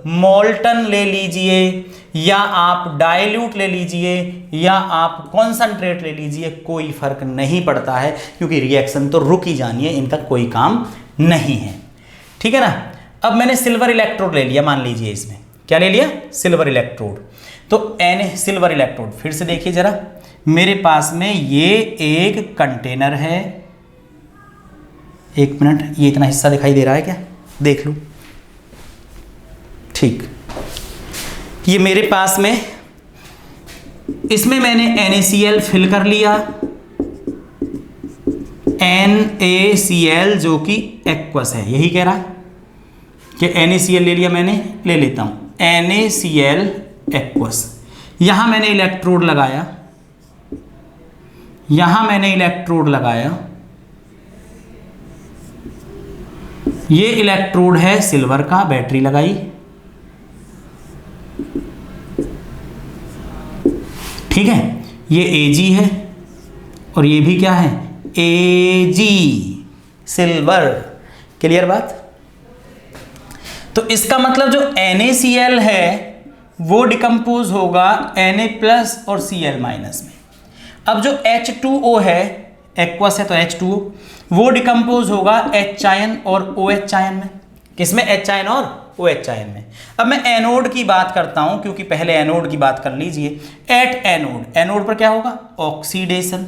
मोल्टन ले लीजिए, या आप डाइल्यूट ले लीजिए, या आप कॉन्संट्रेट ले लीजिए, कोई फर्क नहीं पड़ता है, क्योंकि रिएक्शन तो रुक ही जानी है, इनका कोई काम नहीं है, ठीक है ना। अब मैंने सिल्वर इलेक्ट्रोड ले लिया, मान लीजिए इसमें क्या ले लिया? Silver electrode. तो सिल्वर इलेक्ट्रोड, फिर से देखिए जरा, मेरे पास में ये एक कंटेनर है, एक मिनट, ये इतना हिस्सा दिखाई दे रहा है क्या? देख लो, ठीक, ये मेरे पास में, इसमें मैंने NaCl फिल कर लिया, NaCl जो कि एक्वस है, यही कह रहा है कि NaCl ले लिया मैंने, ले लेता हूं NaCl एक्वस। यहां मैंने इलेक्ट्रोड लगाया, यहां मैंने इलेक्ट्रोड लगाया, ये इलेक्ट्रोड है सिल्वर का, बैटरी लगाई, ठीक है, ये Ag है और ये भी क्या है Ag सिल्वर। क्लियर बात? तो इसका मतलब जो NaCl है वो डिकम्पोज होगा Na+ और Cl- में। अब जो H2O है, एक्वस है तो H2O, वो डिकम्पोज होगा H और OH में। किसमें? H और OH में। अब मैं एनोड की बात करता हूं, क्योंकि पहले एनोड की बात कर लीजिए। एट एनोड, एनोड पर क्या होगा? Oxidation,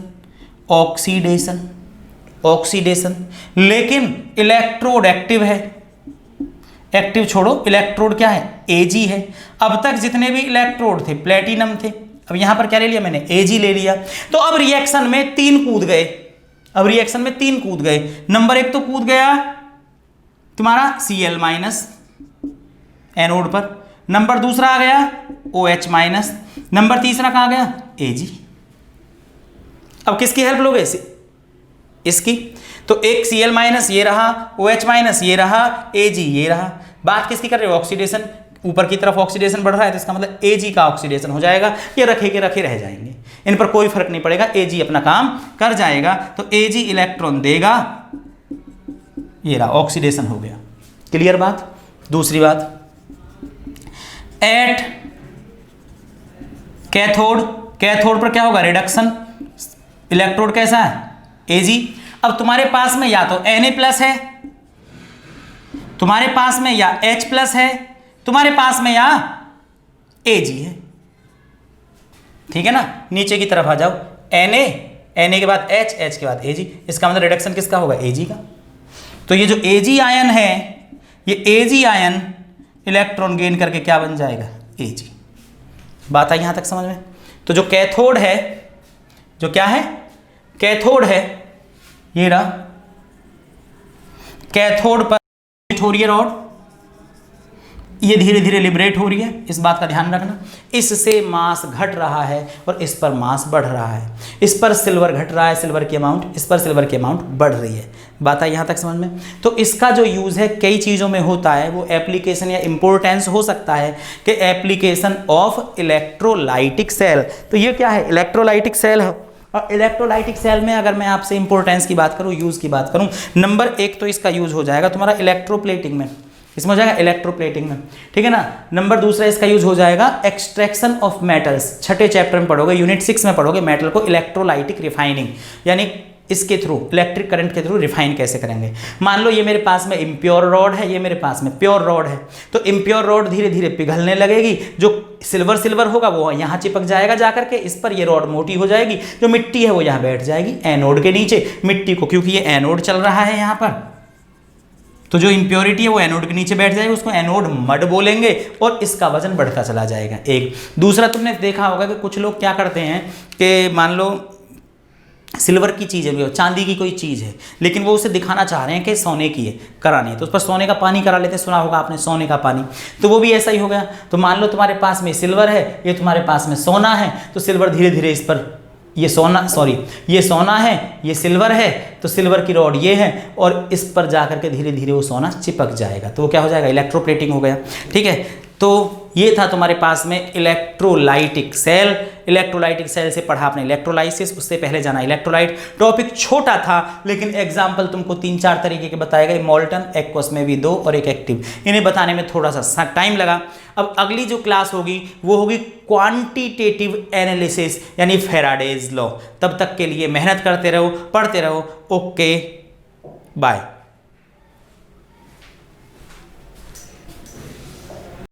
oxidation, oxidation. लेकिन इलेक्ट्रोड एक्टिव है, एक्टिव छोड़ो, इलेक्ट्रोड क्या है? Ag है। अब तक जितने भी इलेक्ट्रोड थे प्लेटिनम थे, अब यहां पर क्या ले लिया मैंने? Ag ले लिया। तो अब रिएक्शन में 3 कूद गए, अब रिएक्शन में 3 कूद गए। नंबर 1 तो कूद गया तुम्हारा Cl- एनोड पर, नंबर दूसरा आ गया OH-, नंबर तीसरा कहां गया? Ag। अब किसकी हेल्प लोगे? इसकी। तो एक Cl- ये रहा, OH- ये रहा, Ag ये रहा। बात किसकी कर रहे हो? ऑक्सीडेशन। ऊपर की तरफ ऑक्सीडेशन बढ़ रहा है तो इसका मतलब Ag का ऑक्सीडेशन हो जाएगा, ये रखे के रखे रह जाएंगे, इन पर कोई फर्क नहीं पड़ेगा, Ag अपना काम कर जाएगा। तो Ag इलेक्ट्रॉन देगा, ये रहा, ऑक्सीडेशन हो गया। क्लियर बात? दूसरी बात, एट कैथोड, कैथोड पर क्या होगा? रिडक्शन। इलेक्ट्रोड कैसा है? Ag। अब तुम्हारे पास में या तो Na+ है, तुम्हारे पास में या H+ है, तुम्हारे पास में या Ag है, ठीक है ना? नीचे की तरफ आ जाओ, Na के बाद H के बाद Ag, इसका मतलब रिडक्शन किसका होगा? Ag का। तो ये जो Ag आयन है, ये Ag आयन इलेक्ट्रॉन गेन करके क्या बन जाएगा? Ag। बात आई यहां तक समझ में? तो जो कैथोड है, जो क्या है? कैथोड है, ये रहा, कैथोड पर हो रही है रॉड, ये धीरे धीरे लिबरेट हो रही है, इस बात का ध्यान रखना। इससे मास घट रहा है और इस पर मास बढ़ रहा है, इस पर सिल्वर घट रहा है, सिल्वर की अमाउंट, इस पर सिल्वर की अमाउंट बढ़ रही है। बात आई यहाँ तक समझ में? तो इसका जो यूज़ है कई चीज़ों में होता है, वो एप्लीकेशन या इंपॉर्टेंस हो सकता है कि एप्लीकेशन ऑफ इलेक्ट्रोलाइटिक सेल। तो ये क्या है? इलेक्ट्रोलाइटिक सेल है। और इलेक्ट्रोलाइटिक सेल में अगर मैं आपसे इंपॉर्टेंस की बात करूँ, यूज़ की बात करूँ, नंबर 1 तो इसका यूज़ हो जाएगा तुम्हारा इलेक्ट्रोप्लेटिंग में, इसमें हो जाएगा इलेक्ट्रोप्लेटिंग में, ठीक है ना? नंबर दूसरा इसका यूज हो जाएगा एक्सट्रैक्शन ऑफ मेटल्स, छठे चैप्टर में पढ़ोगे, यूनिट 6 में पढ़ोगे मेटल को इलेक्ट्रोलाइटिक रिफाइनिंग, यानी इसके थ्रू, इलेक्ट्रिक करंट के थ्रू रिफाइन कैसे करेंगे। मान लो ये मेरे पास में इम्प्योर रॉड है, ये मेरे पास में प्योर रॉड है, तो इम्प्योर रॉड धीरे धीरे पिघलने लगेगी, जो सिल्वर सिल्वर होगा वो यहाँ चिपक जाएगा जाकर के इस पर, ये रॉड मोटी हो जाएगी, जो मिट्टी है वो यहाँ बैठ जाएगी एनोड के नीचे, मिट्टी को, क्योंकि ये एनोड चल रहा है यहाँ पर, तो जो इम्प्योरिटी है वो एनोड के नीचे बैठ जाएगी, उसको एनोड मड बोलेंगे और इसका वजन बढ़ता चला जाएगा। एक दूसरा तुमने देखा होगा कि कुछ लोग क्या करते हैं कि मान लो सिल्वर की चीज़ है, चांदी की कोई चीज़ है, लेकिन वो उसे दिखाना चाह रहे हैं कि सोने की है, करानी है, तो उस पर सोने का पानी करा लेते हैं, सुना होगा आपने सोने का पानी, तो वो भी ऐसा ही हो गया। तो मान लो तुम्हारे पास में सिल्वर है, ये तुम्हारे पास में सोना है, तो सिल्वर धीरे धीरे इस पर, ये सोना, सॉरी ये सोना है, ये सिल्वर है, तो सिल्वर की रॉड ये है और इस पर जाकर के धीरे धीरे वो सोना चिपक जाएगा, तो वो क्या हो जाएगा? इलेक्ट्रोप्लेटिंग हो गया, ठीक है। तो ये था तुम्हारे पास में इलेक्ट्रोलाइटिक सेल। इलेक्ट्रोलाइटिक सेल से पढ़ा आपने इलेक्ट्रोलाइसिस, उससे पहले जाना इलेक्ट्रोलाइट। टॉपिक छोटा था लेकिन एग्जाम्पल तुमको 3-4 तरीके के बताए गए, मोल्टन, एक्वस में भी 2 और एक एक्टिव, इन्हें बताने में थोड़ा सा टाइम लगा। अब अगली जो क्लास होगी वो होगी क्वांटिटेटिव एनालिसिस, यानी फैराडेज लॉ। तब तक के लिए मेहनत करते रहो, पढ़ते रहो। Okay, bye.